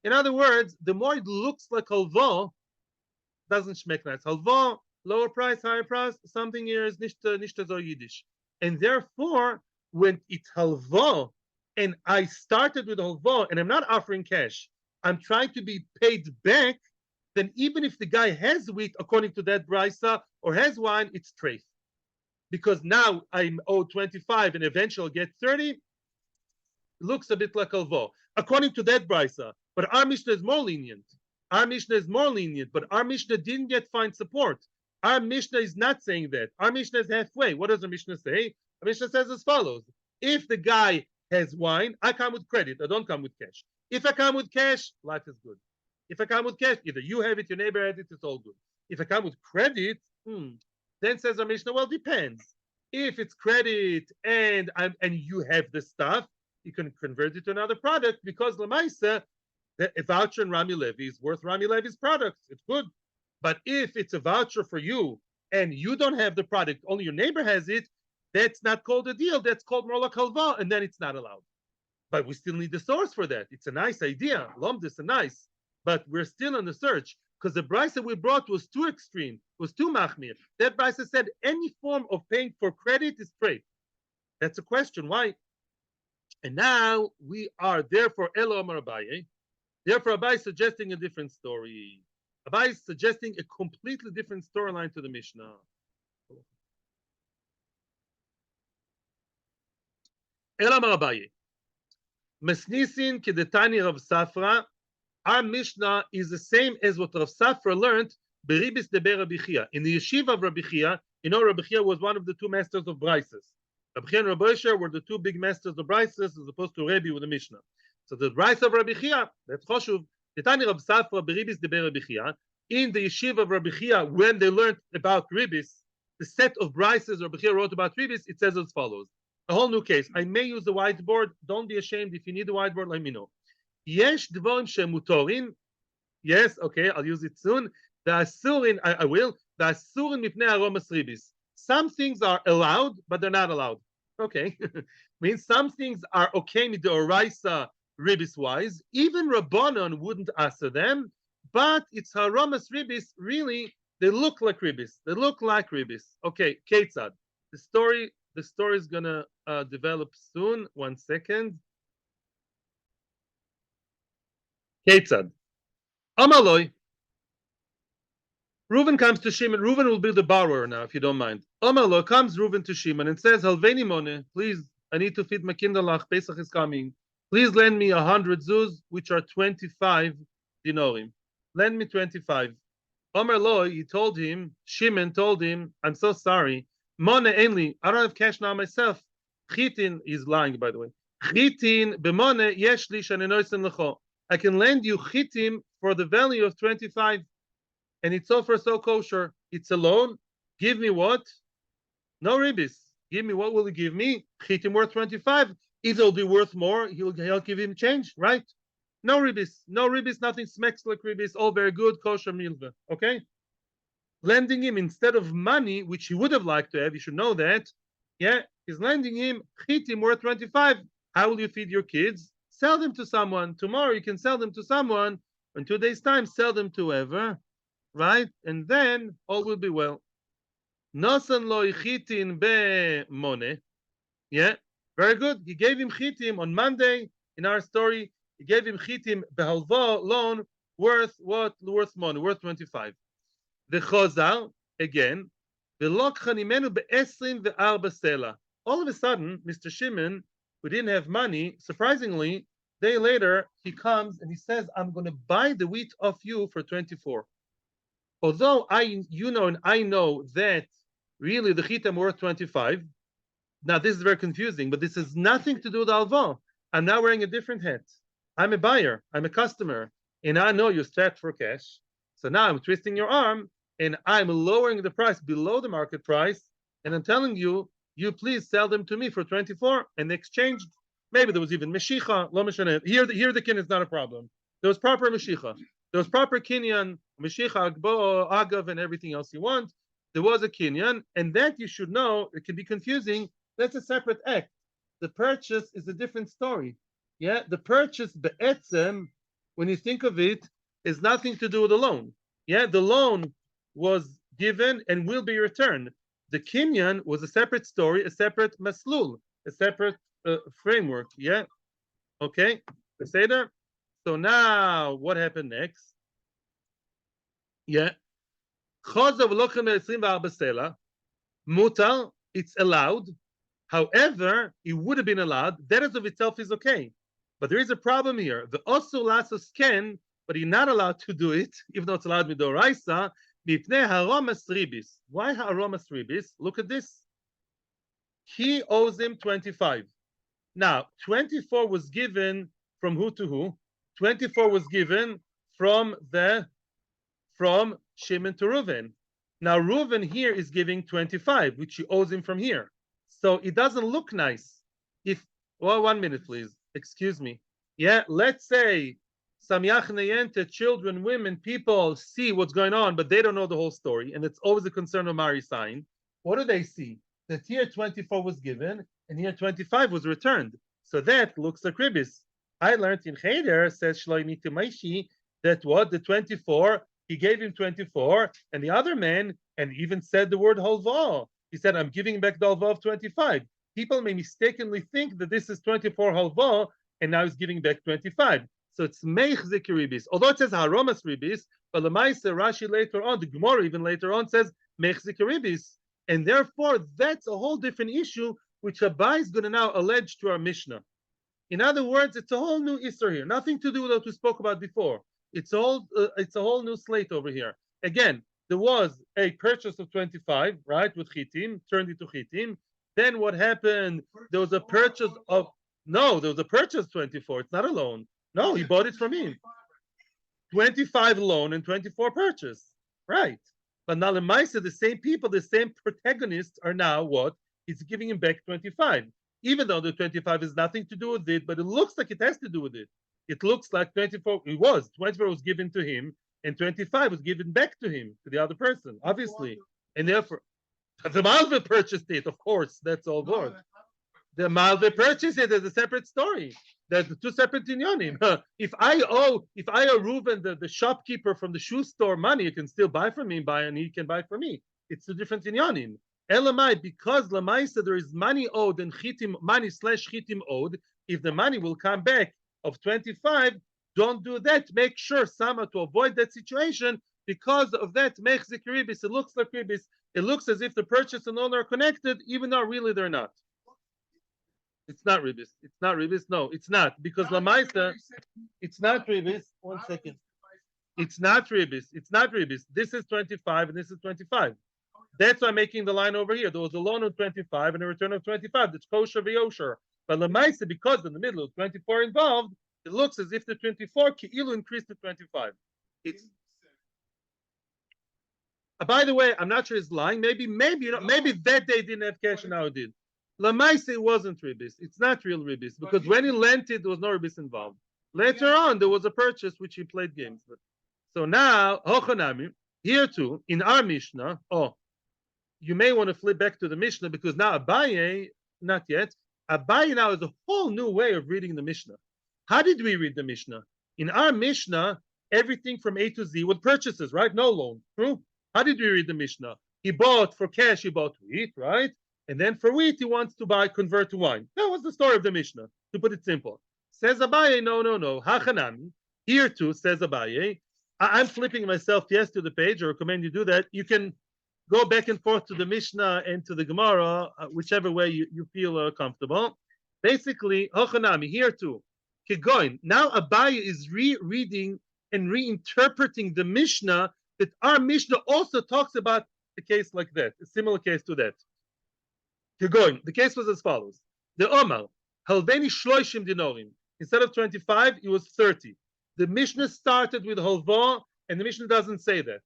S1: In other words, the more it looks like halvo, doesn't schmeck nice. Halvo, lower price, higher price, something here is nicht so Yiddish. And therefore, when it's halvo, and I started with halvo, and I'm not offering cash, I'm trying to be paid back, then even if the guy has wheat, according to that brisa, or has wine, it's treif. Because now I'm owed 25 and eventually I'll get 30, looks a bit like halvo. According to that brisa, but our Mishnah is more lenient. Our Mishnah is more lenient, but our Mishnah didn't get fine support. Our Mishnah is not saying that. Our Mishnah is halfway. What does the Mishnah say? The Mishnah says as follows. If the guy has wine, I come with credit. I don't come with cash. If I come with cash, life is good. If I come with cash, either you have it, your neighbor has it, it's all good. If I come with credit, then says our Mishnah, well, depends. If it's credit and you have the stuff, you can convert it to another product because Lamaisa, a voucher in Rami Levi is worth Rami Levi's products. It's good. But if it's a voucher for you and you don't have the product, only your neighbor has it, that's not called a deal. That's called more like halva, and then it's not allowed. But we still need the source for that. It's a nice idea. Lomdis are nice. But we're still on the search because the price that we brought was too extreme, was too machmir. That price said any form of paying for credit is trade. That's a question. Why? And now we are therefore Elo Amar Abaye. Therefore, Abaye is suggesting a different story. Abaye is suggesting a completely different storyline to the Mishnah. Elo Amar Abaye. Mesnisin kedetani Rav Safra. Our Mishnah is the same as what Rav Safra learned Ribbis de Rabbi Chia. In the yeshiva of Rabbi Chia, you know Rabbi Chia was one of the two masters of Brises. Rabbi Chia and Rabbi Osher were the two big masters of Brises as opposed to Rebbe with the Mishnah. So the Brise of Rabbi Chia, that's Choshuv, the Tani Rav Safra Ribbis de Rabbi Chia, in the yeshiva of Rabbi Chia, when they learned about Ribbis, the set of Brises Rabbi Chia wrote about Ribbis, it says as follows. A whole new case. I may use the whiteboard. Don't be ashamed. If you need the whiteboard, let me know. Yesh dvorim shemutorin. Yes, okay, I'll use it soon. The asurin, I will. The asurin mipnei aromas ribis. Some things are allowed, but they're not allowed. Okay, means some things are okay with the oraisa ribis wise. Even Rabanan wouldn't answer them, but it's aromas ribis. Really, they look like ribis. They look like ribis. Okay, Ketzad. The story is gonna develop soon. 1 second. Ketzad. Amaloi. Reuven comes to Shimon. Reuven will be the borrower now, if you don't mind. Amaloi comes Reuven to Shimon and says, Halveni mone, please, I need to feed my kinderlach. Pesach is coming. Please lend me 100 zuz, which are 25 dinorim. Lend me 25. Amaloi, Shimon told him, I'm so sorry. Mone enli, I don't have cash now myself. Chitin, he's lying, by the way. Chitin b'mone yesh li shanenoisen lecho. I can lend you chitim for the value of 25, and it's all for so kosher. It's a loan. Give me what? No ribbis. Give me what will he give me? Chitim worth 25. If it'll be worth more, he'll give him change, right? No ribbis. No ribbis. Nothing smacks like ribbis. All very good kosher milva. Okay. Lending him instead of money, which he would have liked to have. You should know that. Yeah, he's lending him chitim worth 25. How will you feed your kids? Sell them to someone. Tomorrow you can sell them to someone. In 2 days' time, sell them to whoever, right? And then all will be well. Nosan lo chitin be mone. Yeah, very good. He gave him chitim on Monday in our story. He gave him chitim behalva loan worth what? Worth money, worth 25. The chozal again. The lokhan imenu be'esrin ve'arba sela. All of a sudden, Mr. Shimon, who didn't have money, surprisingly, Day later, he comes and he says, I'm going to buy the wheat off you for 24. Although you know, and I know that really the chitim worth 25. Now, this is very confusing, but this has nothing to do with alva. I'm now wearing a different hat. I'm a buyer. I'm a customer. And I know you're strapped for cash. So now I'm twisting your arm and I'm lowering the price below the market price. And I'm telling you, you please sell them to me for 24 and exchanged. Maybe there was even Meshicha. Here the kin is not a problem. There was proper Meshicha. There was proper Kinyan, Meshicha, Agbo, Agav, and everything else you want. There was a Kinyan, and that you should know, it can be confusing. That's a separate act. The purchase is a different story. Yeah, the purchase, be'etzem, when you think of it, is nothing to do with the loan. Yeah, the loan was given and will be returned. The Kinyan was a separate story, a separate maslul, a separate framework. Yeah, okay, Beseder. So now, what happened next? Yeah, mutal, it's allowed. However, it would have been allowed. That is of itself is okay. But there is a problem here. The osu lasos ken, but you're not allowed to do it, even though it's allowed midoraisa, mipnei haromas ribis. Why haromas ribis? Look at this. He owes him 25. Now, 24 was given from who to who? 24 was given from Shimon to Reuven. Now, Reuven here is giving 25, which he owes him from here. So it doesn't look nice. Well, 1 minute, please. Excuse me. Yeah, let's say Samyach Neyente, children, women, people see what's going on, but they don't know the whole story. And it's always a concern of Mari sign. What do they see? That here 24 was given and here 25 was returned. So that looks like Ribbis. I learned in Cheder, says Shloimi Timaishi, that what? The 24, he gave him 24, and the other man, and even said the word halva. He said, I'm giving back the halva of 25. People may mistakenly think that this is 24 halva, and now he's giving back 25. So it's meichzik Ribbis. Although it says haromas Ribbis, but Lamaisa, Rashi later on, the Gemara even later on says meichzik Ribbis. And therefore, that's a whole different issue, which Abai is going to now allege to our Mishnah. In other words, it's a whole new Isser here. Nothing to do with what we spoke about before. It's a whole new slate over here. Again, there was a purchase of 25, right, with Chitim, turned into Chitim. Then what happened? There was a purchase of, no, there was a purchase 24. It's not a loan. No, he bought it from him. 25 loan and 24 purchase. Right. But now the Maisa, the same people, the same protagonists are now what? He's giving him back 25. Even though the 25 has nothing to do with it, but it looks like it has to do with it. It looks like 24, it was. 24 was given to him, and 25 was given back to him, to the other person, obviously. And therefore, the Malva purchased it, of course, that's all good. The Malva purchased it as a separate story. There's two separate inyonim. If I owe Reuven, the shopkeeper from the shoe store, money, you can still buy from me, and he can buy from me. It's two different inyonim. Elamai, because Lamaisa there is money owed and chitim money / chitim owed. If the money will come back of 25, don't do that. Make sure Sama to avoid that situation. Because of that, mechzik Ribbis. It looks like Ribbis. It looks as if the purchase and owner are connected, even though really they're not. It's not Ribbis. It's not Ribbis. No, it's not. Because Lamaisa, it's not Ribbis. 1 second. It's not Ribbis. It's not Ribbis. This is 25 and this is 25. That's why I'm making the line over here. There was a loan of 25 and a return of 25. That's kosher v'yosher. But Lamaisa, because in the middle of 24 involved, it looks as if the 24 ki'ilu increased to 25. It's. By the way, I'm not sure he's lying. Maybe that day didn't have cash and now it did. Lamaisa, it wasn't Ribbis. It's not real Ribbis because when he lent it, there was no Ribbis involved. Later on, there was a purchase which he played games with. So now, Hochanami, here too, in our Mishnah, you may want to flip back to the Mishnah because now Abaye, not yet, Abaye now is a whole new way of reading the Mishnah. How did we read the Mishnah? In our Mishnah, everything from A to Z with purchases, right? No loan. True? How did we read the Mishnah? He bought for cash, he bought wheat, right? And then for wheat, he wants to convert to wine. That was the story of the Mishnah, to put it simple. Says Abaye, no. Hachanami. Here too, says Abaye. I'm flipping myself, yes, to the page. I recommend you do that. You can go back and forth to the Mishnah and to the Gemara, whichever way you feel comfortable. Basically, Hochanami, here too. Kegoin. Now Abaye is rereading and reinterpreting the Mishnah that our Mishnah also talks about a case like that, a similar case to that. Kegoin. The case was as follows. The Omar, Halveni Shloishim Dinorim. Instead of 25, it was 30. The Mishnah started with Halva, and the Mishnah doesn't say that.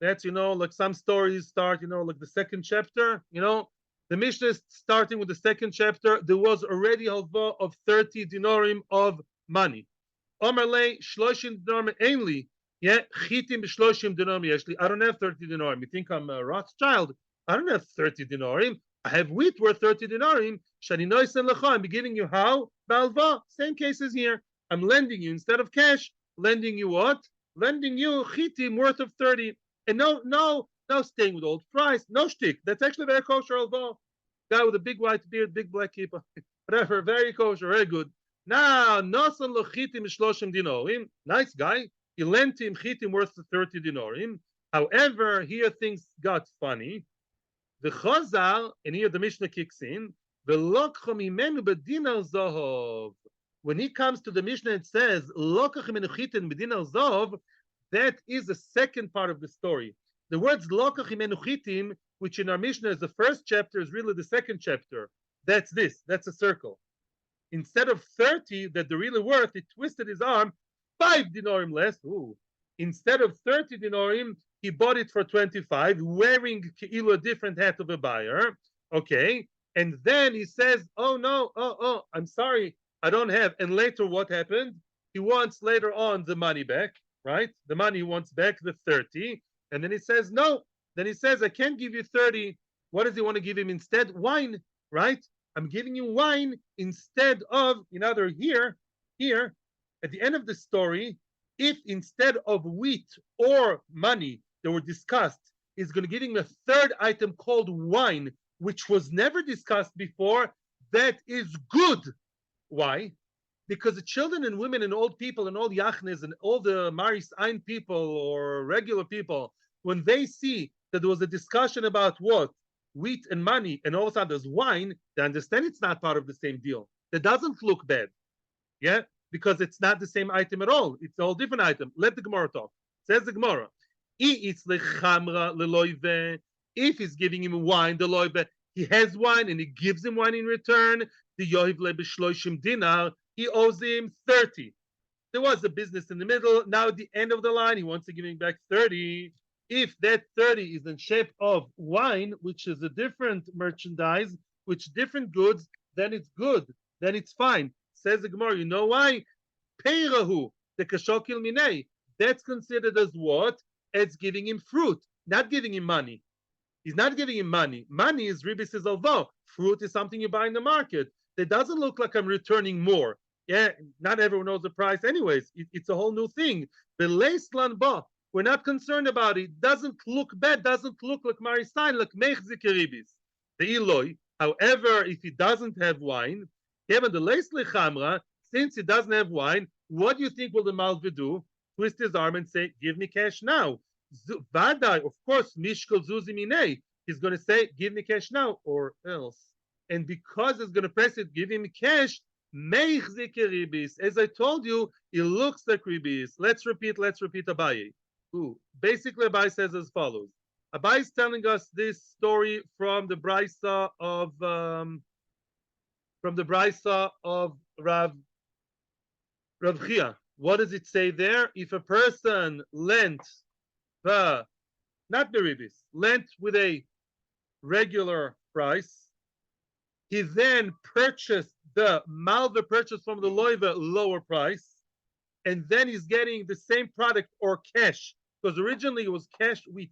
S1: That's, like some stories start, like the second chapter, The Mishnah is starting with the second chapter. There was already halva of 30 dinarim of money. Omerle, shloshim dinarim ainly. Yeah, chitim b'shloshim dinarim yeshli. I don't have 30 dinarim. You think I'm a Rothschild? I don't have 30 dinarim. I have wheat worth 30 dinarim. Shani noisen lecha. I'm giving you how? Balva. Same case as here. I'm lending you instead of cash. Lending you what? Lending you chitim worth of 30. And no staying with old fries, no shtick. That's actually very kosher halva. Guy with a big white beard, big black kippah, whatever, very kosher, very good. Now, nosan lo chitim shloshim dinorim. Nice guy. He lent him chitim worth 30 dinorim. However, here things got funny. The chazal, and here the Mishnah kicks in. V'lokcho mimenu b'dinar zohov. When he comes to the Mishnah, it says lokach mimenu chitim b'dinar zohov. That is the second part of the story. The words lokach mimenu chitim, which in our Mishnah is the first chapter, is really the second chapter. That's this. That's a circle. Instead of 30 that they're really worth, he twisted his arm, 5 dinarim less. Ooh. Instead of 30 dinarim, he bought it for 25, wearing a different hat of a buyer. Okay. And then he says, oh no, I'm sorry, I don't have. And later what happened? He wants later on the money back, right? The money he wants back, the 30. And then he says, no. Then he says, I can't give you 30. What does he want to give him instead? Wine, right? I'm giving you wine instead of, here, at the end of the story, if instead of wheat or money that were discussed, he's going to give him a third item called wine, which was never discussed before, that is good. Why? Because the children and women and old people and all yachnes and all the Maris Ein people or regular people, when they see that there was a discussion about what? Wheat and money, and all of a sudden there's wine, they understand it's not part of the same deal. That doesn't look bad. Yeah? Because it's not the same item at all. It's a whole different item. Let the Gemara talk. Says the Gemara. If he's giving him wine, the loive, he has wine and he gives him wine in return, the yoivle b'shloishim dinar, he owes him 30. There was a business in the middle. Now at the end of the line, he wants to give him back 30. If that 30 is in shape of wine, which is a different merchandise, which different goods, then it's good. Then it's fine. Says the Gemara, you know why? Peirahu, the kashokil minei. That's considered as what? As giving him fruit, not giving him money. He's not giving him money. Money is Ribbis is alvo. Fruit is something you buy in the market. That doesn't look like I'm returning more. Yeah, not everyone knows the price anyways. It's a whole new thing. We're not concerned about it. Doesn't look bad, doesn't look like Maristein, like Mechzik Ribbis. The Eloi, however, if he doesn't have wine, since he doesn't have wine, what do you think will the Malvi do? Twist his arm and say, give me cash now. Vadai, of course, Mishkol Zuzi Minei. He's going to say, give me cash now, or else. And because he's going to press it, give him cash, Mechzik Ribbis. As I told you, it looks like Ribbis. Let's repeat Abaye. Basically, Abai says as follows. Abai is telling us this story from the Brisa of Rav Chia. What does it say there? If a person lent not Ribbis, lent with a regular price, he then purchased the Malva purchase from the Loiva lower price, and then he's getting the same product or cash. Because originally it was cash, wheat.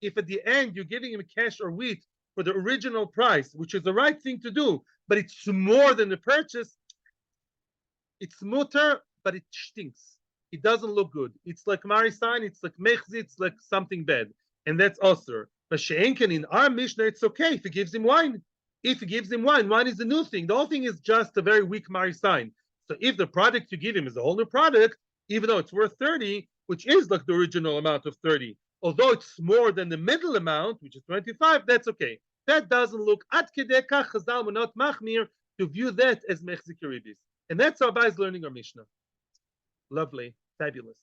S1: If at the end you're giving him cash or wheat for the original price, which is the right thing to do, but it's more than the purchase, it's mutter, but it stinks. It doesn't look good. It's like Maristein, it's like Mechzi, it's like something bad. And that's Osir. But She'enken, in our Mishnah, it's okay if he gives him wine. If he gives him wine is a new thing. The whole thing is just a very weak Maristein. So if the product you give him is a whole new product, even though it's worth 30, which is like the original amount of 30, although it's more than the middle amount, which is 25, that's okay. That doesn't look at kedekach chazal not machmir to view that as mechzik Ribbis. And that's how Abaye is learning our Mishnah. Lovely, fabulous.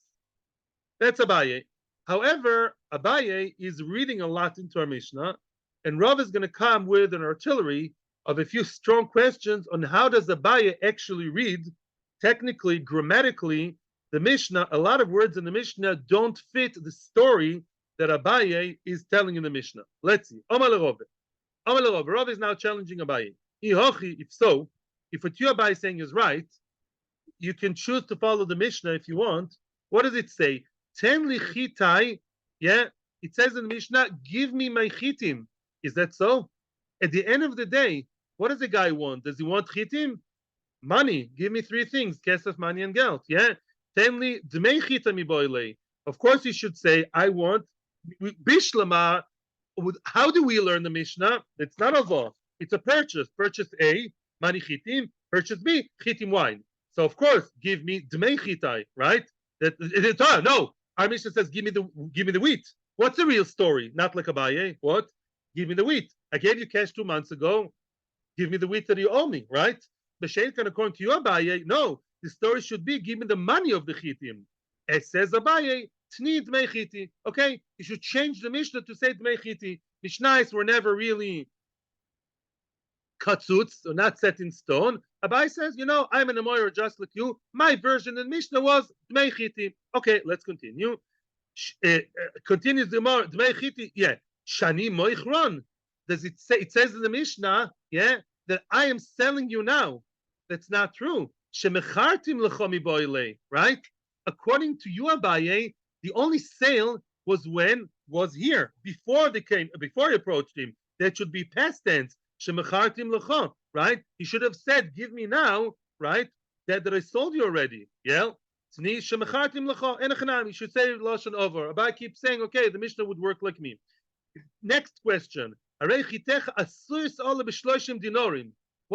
S1: That's Abaye. However, Abaye is reading a lot into our Mishnah, and Rav is going to come with an artillery of a few strong questions on how does Abaye actually read, technically, grammatically, the Mishnah. A lot of words in the Mishnah don't fit the story that Abaye is telling in the Mishnah. Let's see. Omar le Rav. Rav is now challenging Abaye. If so, if what you Abaye is saying is right, you can choose to follow the Mishnah if you want. What does it say? Ten li chitai, yeah, it says in the Mishnah, give me my chitim. Is that so? At the end of the day, what does the guy want? Does he want chitim? Money. Give me three things: kesef, money, and geld. Yeah. Ten li dmei chita mi boile. Of course, he should say, I want bishlama. How do we learn the Mishnah? It's not a law. It's a purchase. Purchase A, money chitim. Purchase B, chitim wine. So of course, give me dmei chitai, right? No, our Mishnah says, give me the wheat. What's the real story? Not like Abaye. What? Give me the wheat. I gave you cash 2 months ago. Give me the wheat that you owe me, right? B'shein can according to you, Abaye. No, the story should be, give me the money of the chitim. It says Abaye, tni dmei chiti. Okay, you should change the Mishnah to say dmei chiti. Mishnahs were never really katzutz, or not set in stone. Abaye says, I'm an Amoyer just like you. My version in Mishnah was dmei chiti. Okay, let's continue. Continues the dmei chiti. Yeah, shani moichron. Does it say? It says in the Mishnah, yeah, that I am selling you now. That's not true. Shemechartim lechomi boile. Right? According to you, Abaye, the only sale was here before he approached him. That should be past tense. Shemechartim lecho. Right? He should have said, give me now, right? That I sold you already. Yeah? He should say Lashon over. Abaye keeps saying, okay, the Mishnah would work like me. Next question. What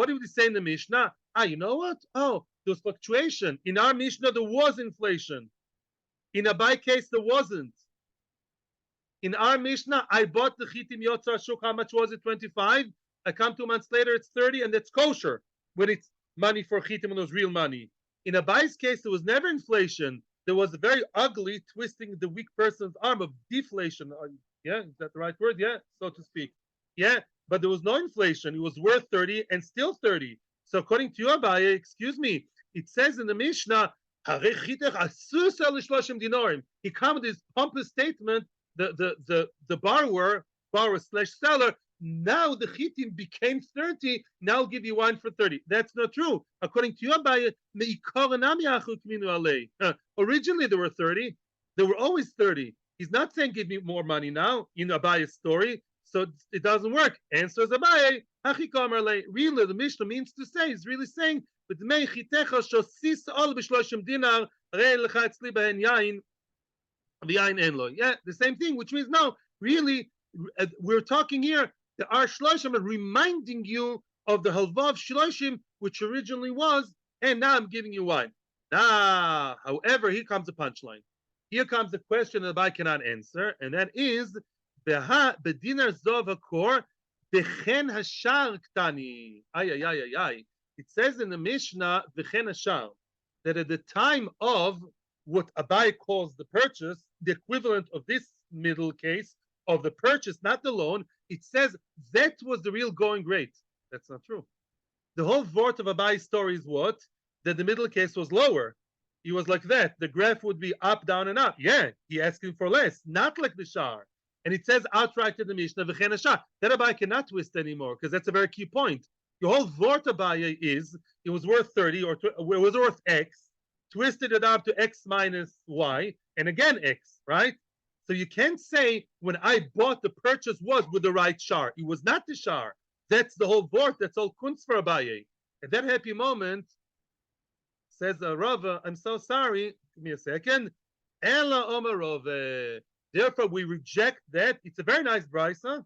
S1: did we say in the Mishnah? You know what? Oh, there was fluctuation. In our Mishnah, there was inflation. In Abaye case, there wasn't. In our Mishnah, I bought the chitim yotzar shuk. How much was it? 25. I come 2 months later, it's 30, and that's kosher when it's money for chitim and it was real money. In Abaye's case, there was never inflation. There was a very ugly twisting the weak person's arm of deflation. Yeah, is that the right word? Yeah, so to speak. Yeah, but there was no inflation. It was worth 30 and still 30. So according to you, Abaye, excuse me, it says in the Mishnah, he comes with this pompous statement, the borrower/seller, now the chitim became 30, now I'll give you wine for 30. That's not true. According to you, Abaye, originally there were 30. There were always 30. He's not saying give me more money now in Abaye's story, so it doesn't work. Answers Abaye, really the Mishnah means to say, he's really saying, yeah, the same thing, which means no, really, we're talking here, the Ar Shloshim are reminding you of the Halvav Shloshim, which originally was, and now I'm giving you wine. However, here comes the punchline. Here comes the question that I cannot answer, and that is, Bedinar Zov HaKor, Bechen Hashar Ktani. It says in the Mishnah, Bechen Hashar, that at the time of what Abaye calls the purchase, the equivalent of this middle case, of the purchase, not the loan, it says that was the real going rate. That's not true. The whole vort of Abaye's story is what? That the middle case was lower. He was like that. The graph would be up, down, and up. Yeah, he asking for less, not like the Shar. And it says outright in the Mishnah, V'chen Shar. That Abaye cannot twist anymore, because that's a very key point. The whole vort Abaye is, it was worth 30, or it was worth X, twisted it up to X minus Y, and again X, right? So you can't say when I bought the purchase was with the right Shar. It was not the Shar. That's the whole vort. That's all kunz for Abaye. At that happy moment, says Rava, I'm so sorry. Give me a second. Ela Omer Rava. Therefore, we reject that. It's a very nice brisa.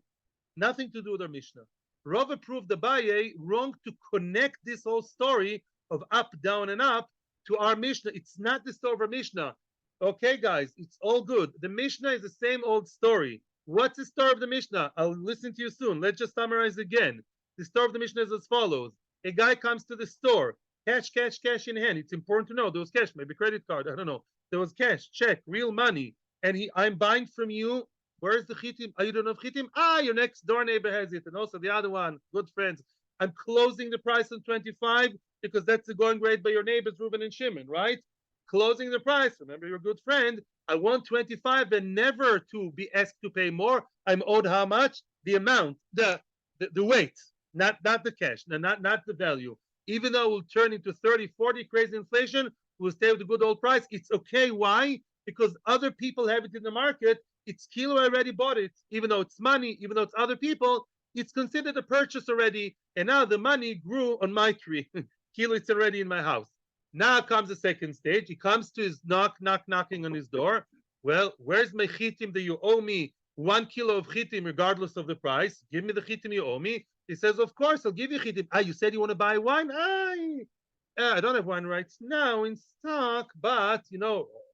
S1: Nothing to do with our Mishnah. Rava proved Abaye wrong to connect this whole story of up, down, and up to our Mishnah. It's not the story of our Mishnah. Okay, guys, it's all good. The Mishnah is the same old story. What's the story of the Mishnah? I'll listen to you soon. Let's just summarize again. The story of the Mishnah is as follows. A guy comes to the store, cash in hand. It's important to know there was cash, maybe credit card, I don't know. There was cash, check, real money. And I'm buying from you. Where's the chitim? You don't have chitim? Your next door neighbor has it. And also the other one, good friends. I'm closing the price on 25 because that's the going rate by your neighbors, Reuben and Shimon, right? Closing the price. Remember your good friend. I want 25 and never to be asked to pay more. I'm owed how much? The amount, the weight, not the cash, not the value. Even though it will turn into 30, 40, crazy inflation, we'll stay with the good old price. It's okay. Why? Because other people have it in the market. It's kilo already bought it, even though it's money, even though it's other people, it's considered a purchase already. And now the money grew on my tree. Kilo, it's already in my house. Now comes the second stage. He comes to his knocking on his door. Well, where's my chitim that you owe me 1 kilo of chitim regardless of the price? Give me the chitim you owe me. He says, of course, I'll give you chitim. You said you want to buy wine? I don't have wine right now in stock, but,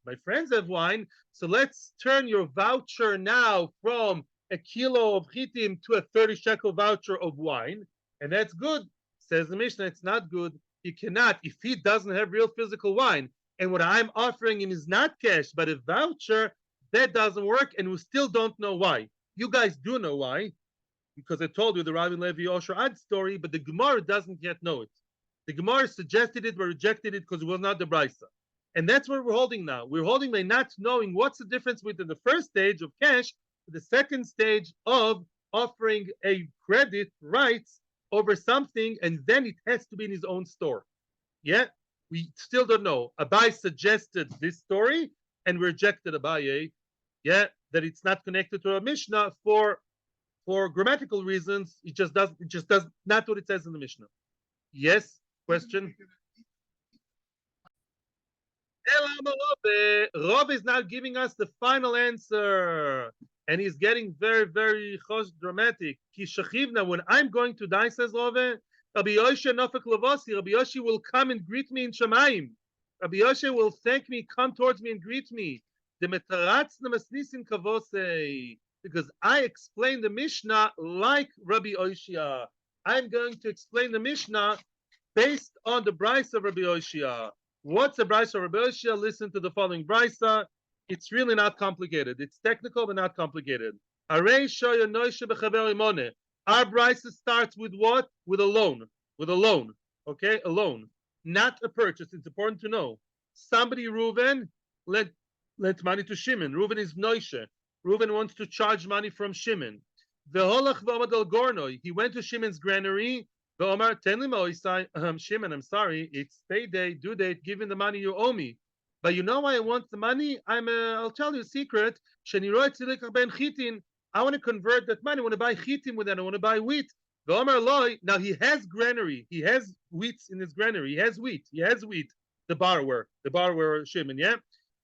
S1: my friends have wine. So let's turn your voucher now from a kilo of chitim to a 30 shekel voucher of wine. And that's good. Says the Mishnah, it's not good. He cannot, if he doesn't have real physical wine, and what I'm offering him is not cash, but a voucher, that doesn't work, and we still don't know why. You guys do know why, because I told you the Rabbi Levi Osher Ad story, but the Gemara doesn't yet know it. The Gemara suggested it, but rejected it because it was not the Brisa. And that's what we're holding now. We're holding by not knowing what's the difference between the first stage of cash, the second stage of offering a credit rights over something, and then it has to be in his own store. Yeah, we still don't know. Abai suggested this story, and we rejected Abaye. Yeah, that it's not connected to a Mishnah for grammatical reasons. It just does not what it says in the Mishnah. Yes, question. Rob is now giving us the final answer. And he's getting very, very dramatic. When I'm going to die, says Rove, Rabbi Yoshe Nofek Lovosi, Rabbi Yoshe will come and greet me in Shemaim. Rabbi Yoshe will thank me, come towards me and greet me. Because I explain the Mishnah like Rabbi Oshia. I'm going to explain the Mishnah based on the Brisa of Rabbi Oshia. What's the Brisa of Rabbi Oshia? Listen to the following Brisa. It's really not complicated. It's technical, but not complicated. Our Brisa starts with what? With a loan. With a loan. Okay? A loan. Not a purchase. It's important to know. Somebody, Reuven, lent money to Shimon. Reuven is Noishe. Reuven wants to charge money from Shimon. He went to Shimon's granary. Shimon, I'm sorry. It's payday, due date. Give me the money you owe me. But you know why I want the money? I'll tell you a secret. I want to convert that money. I want to buy chitim with that. I want to buy wheat. Now he has granary. He has wheat in his granary. He has wheat. The borrower Shimon, yeah.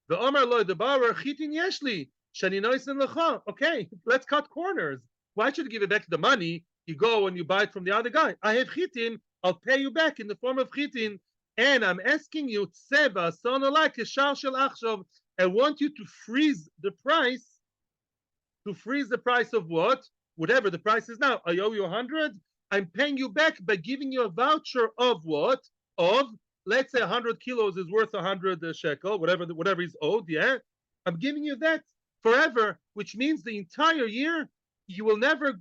S1: The borrower chitin yeshli. Okay, let's cut corners. Why should you give it back the money? You go and you buy it from the other guy. I have chitim. I'll pay you back in the form of chitim. And I'm asking you, I want you to freeze the price. To freeze the price of what? Whatever the price is now. I owe you 100. I'm paying you back by giving you a voucher of what? Of, let's say 100 kilos is worth 100 shekel, whatever is owed, yeah? I'm giving you that forever, which means the entire year, you will never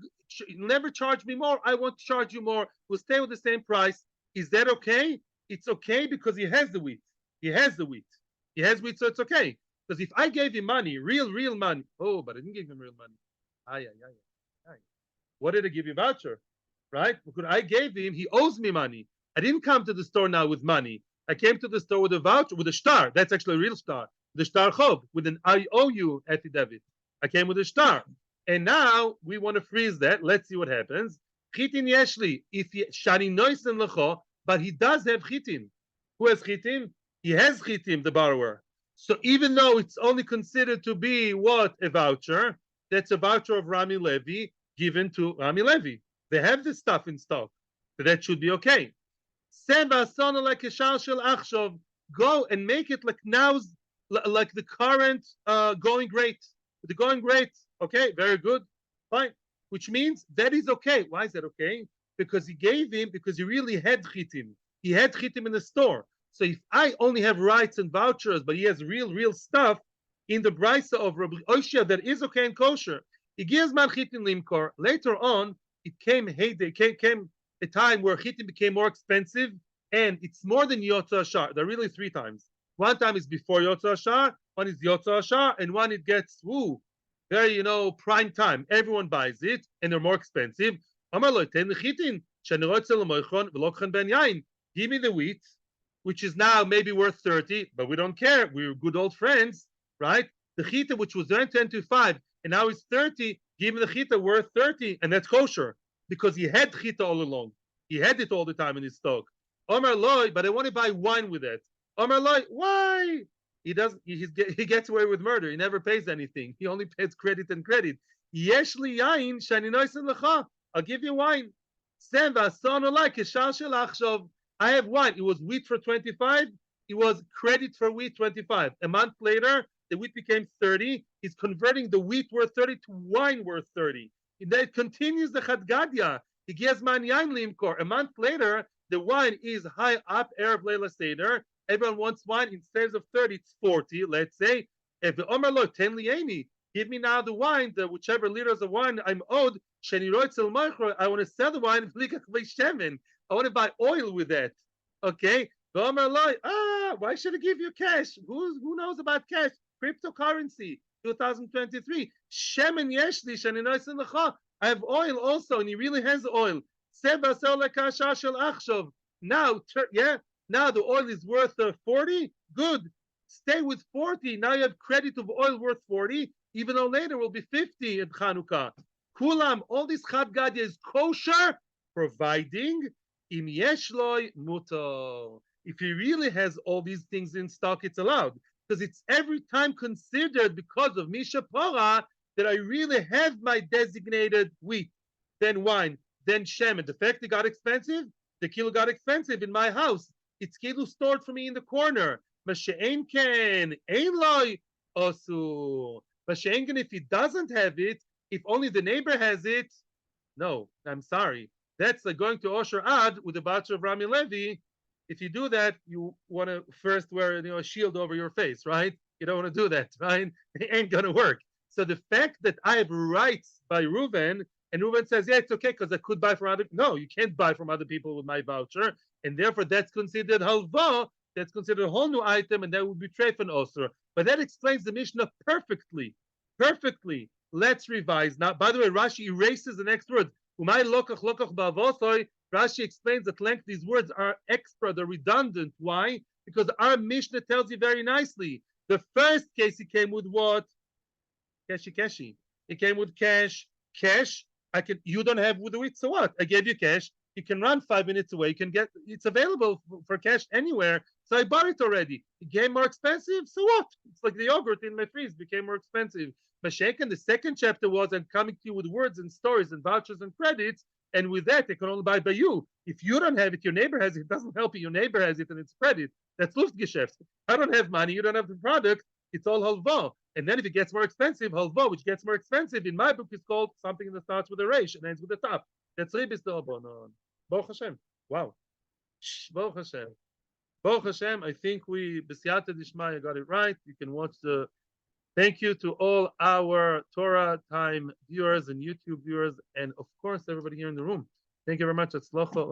S1: charge me more. I won't charge you more. We'll stay with the same price. Is that okay? It's okay because he has the wheat. So it's okay. Because if I gave him money, real money, but I didn't give him real money. What did I give you voucher? Right? Because I gave him, he owes me money. I didn't come to the store now with money. I came to the store with a voucher, with a star. That's actually a real star. The star chob, with an I owe you affidavit. I came with a star. And now we want to freeze that. Let's see what happens. Chitin yeshli, if shani noisen lecho, but he does have chitim. Who has chitim? He has chitim, the borrower. So even though it's only considered to be what? A voucher, that's a voucher of Rami Levi given to Rami Levi. They have this stuff in stock. So that should be okay. Go and make it like now's, like the current going rate. The going rate, okay, very good, fine. Which means that is okay. Why is that okay? because he gave him, because he really had chitim. He had chitim in the store. So if I only have rights and vouchers, but he has real stuff in the brisa of Rabbi Oshia that is okay and kosher, he gives man chitim limkor. Later on, it came heyday, came a time where chitim became more expensive, and it's more than Yotza Ashar. There are really three times. One time is before Yotza Ashar, one is Yotza Ashar, and one it gets very prime time. Everyone buys it, and they're more expensive. Give me the wheat, which is now maybe worth 30, but we don't care. We're good old friends, right? The chita, which was then 25, and now it's 30, give me the chita worth 30, and that's kosher, because he had chita all along. He had it all the time in his stock. Omar Loy, but I want to buy wine with it. Omar Loy, why? He gets away with murder. He never pays anything. He only pays credit and credit. Yesh li yain shani noisen lecha. I'll give you wine. Stem v'ason olai kishal shel achshov. I have wine. It was wheat for 25. It was credit for wheat 25. A month later, the wheat became 30. He's converting the wheat worth 30 to wine worth 30. And then it continues the chadgadia. He gives man yain limkor. A month later, the wine is high up, Erev Leila Seder. Everyone wants wine. Instead of 30, it's 40, let's say. If the Omer Lo, 10 lieni, give me now the wine, the whichever liters of wine I'm owed. I want to sell the wine. I want to buy oil with that. Okay? The Omer Lo, why should I give you cash? Who knows about cash? Cryptocurrency, 2023. Shemen yeshli shani noisin lecha. I have oil also, and he really has oil. Now, now the oil is worth 40. Good. Stay with 40. Now you have credit of oil worth 40, even though later will be 50 at Chanukah. Kulam, all this Chad Gadya is kosher, providing im yeshloi muto. If he really has all these things in stock, it's allowed. Because it's every time considered because of Misha Pora that I really have my designated wheat, then wine, then shemen. The fact it got expensive, the kilo got expensive in my house. It's kilo stored for me in the corner. Mashe'en ken, ein loy osu. Mashe'en ken, if he doesn't have it, if only the neighbor has it, no, I'm sorry. That's like going to Osher Ad with the voucher of Rami Levi. If you do that, you want to first wear a shield over your face, right? You don't want to do that, right? It ain't going to work. So the fact that I have rights by Reuven, and Reuven says, yeah, it's okay because I could buy from other. No, you can't buy from other people with my voucher, and therefore that's considered halva. That's considered a whole new item, and that would be treif and osur. But that explains the Mishnah perfectly. Perfectly. Let's revise now. By the way, Rashi erases the next word. Umay lokach lokach ba'avosoy. Rashi explains at length these words are extra, they're redundant. Why? Because our Mishnah tells you very nicely. The first case he came with what? Keshi. He came with cash. Cash. You don't have with the wheat, so what? I gave you cash. You can run 5 minutes away. You can get it's available for cash anywhere. So I bought it already. It became more expensive. So what? It's like the yogurt in my freeze became more expensive. Mashenkin, the second chapter was I'm coming to you with words and stories and vouchers and credits. And with that, they can only buy by you. If you don't have it, your neighbor has it. It doesn't help you. Your neighbor has it and it's credit. That's Luftgeschäft. I don't have money. You don't have the product. It's all halva. And then if it gets more expensive, halva, which gets more expensive, in my book is called something that starts with a resh and ends with a top. That's Ribbis the Rabanan. Baruch Hashem. Wow. Baruch Hashem. Baruch Hashem. I think we, B'siyata Dishmaya, got it right. You can watch the. Thank you to all our Torah Time viewers and YouTube viewers, and of course, everybody here in the room. Thank you very much.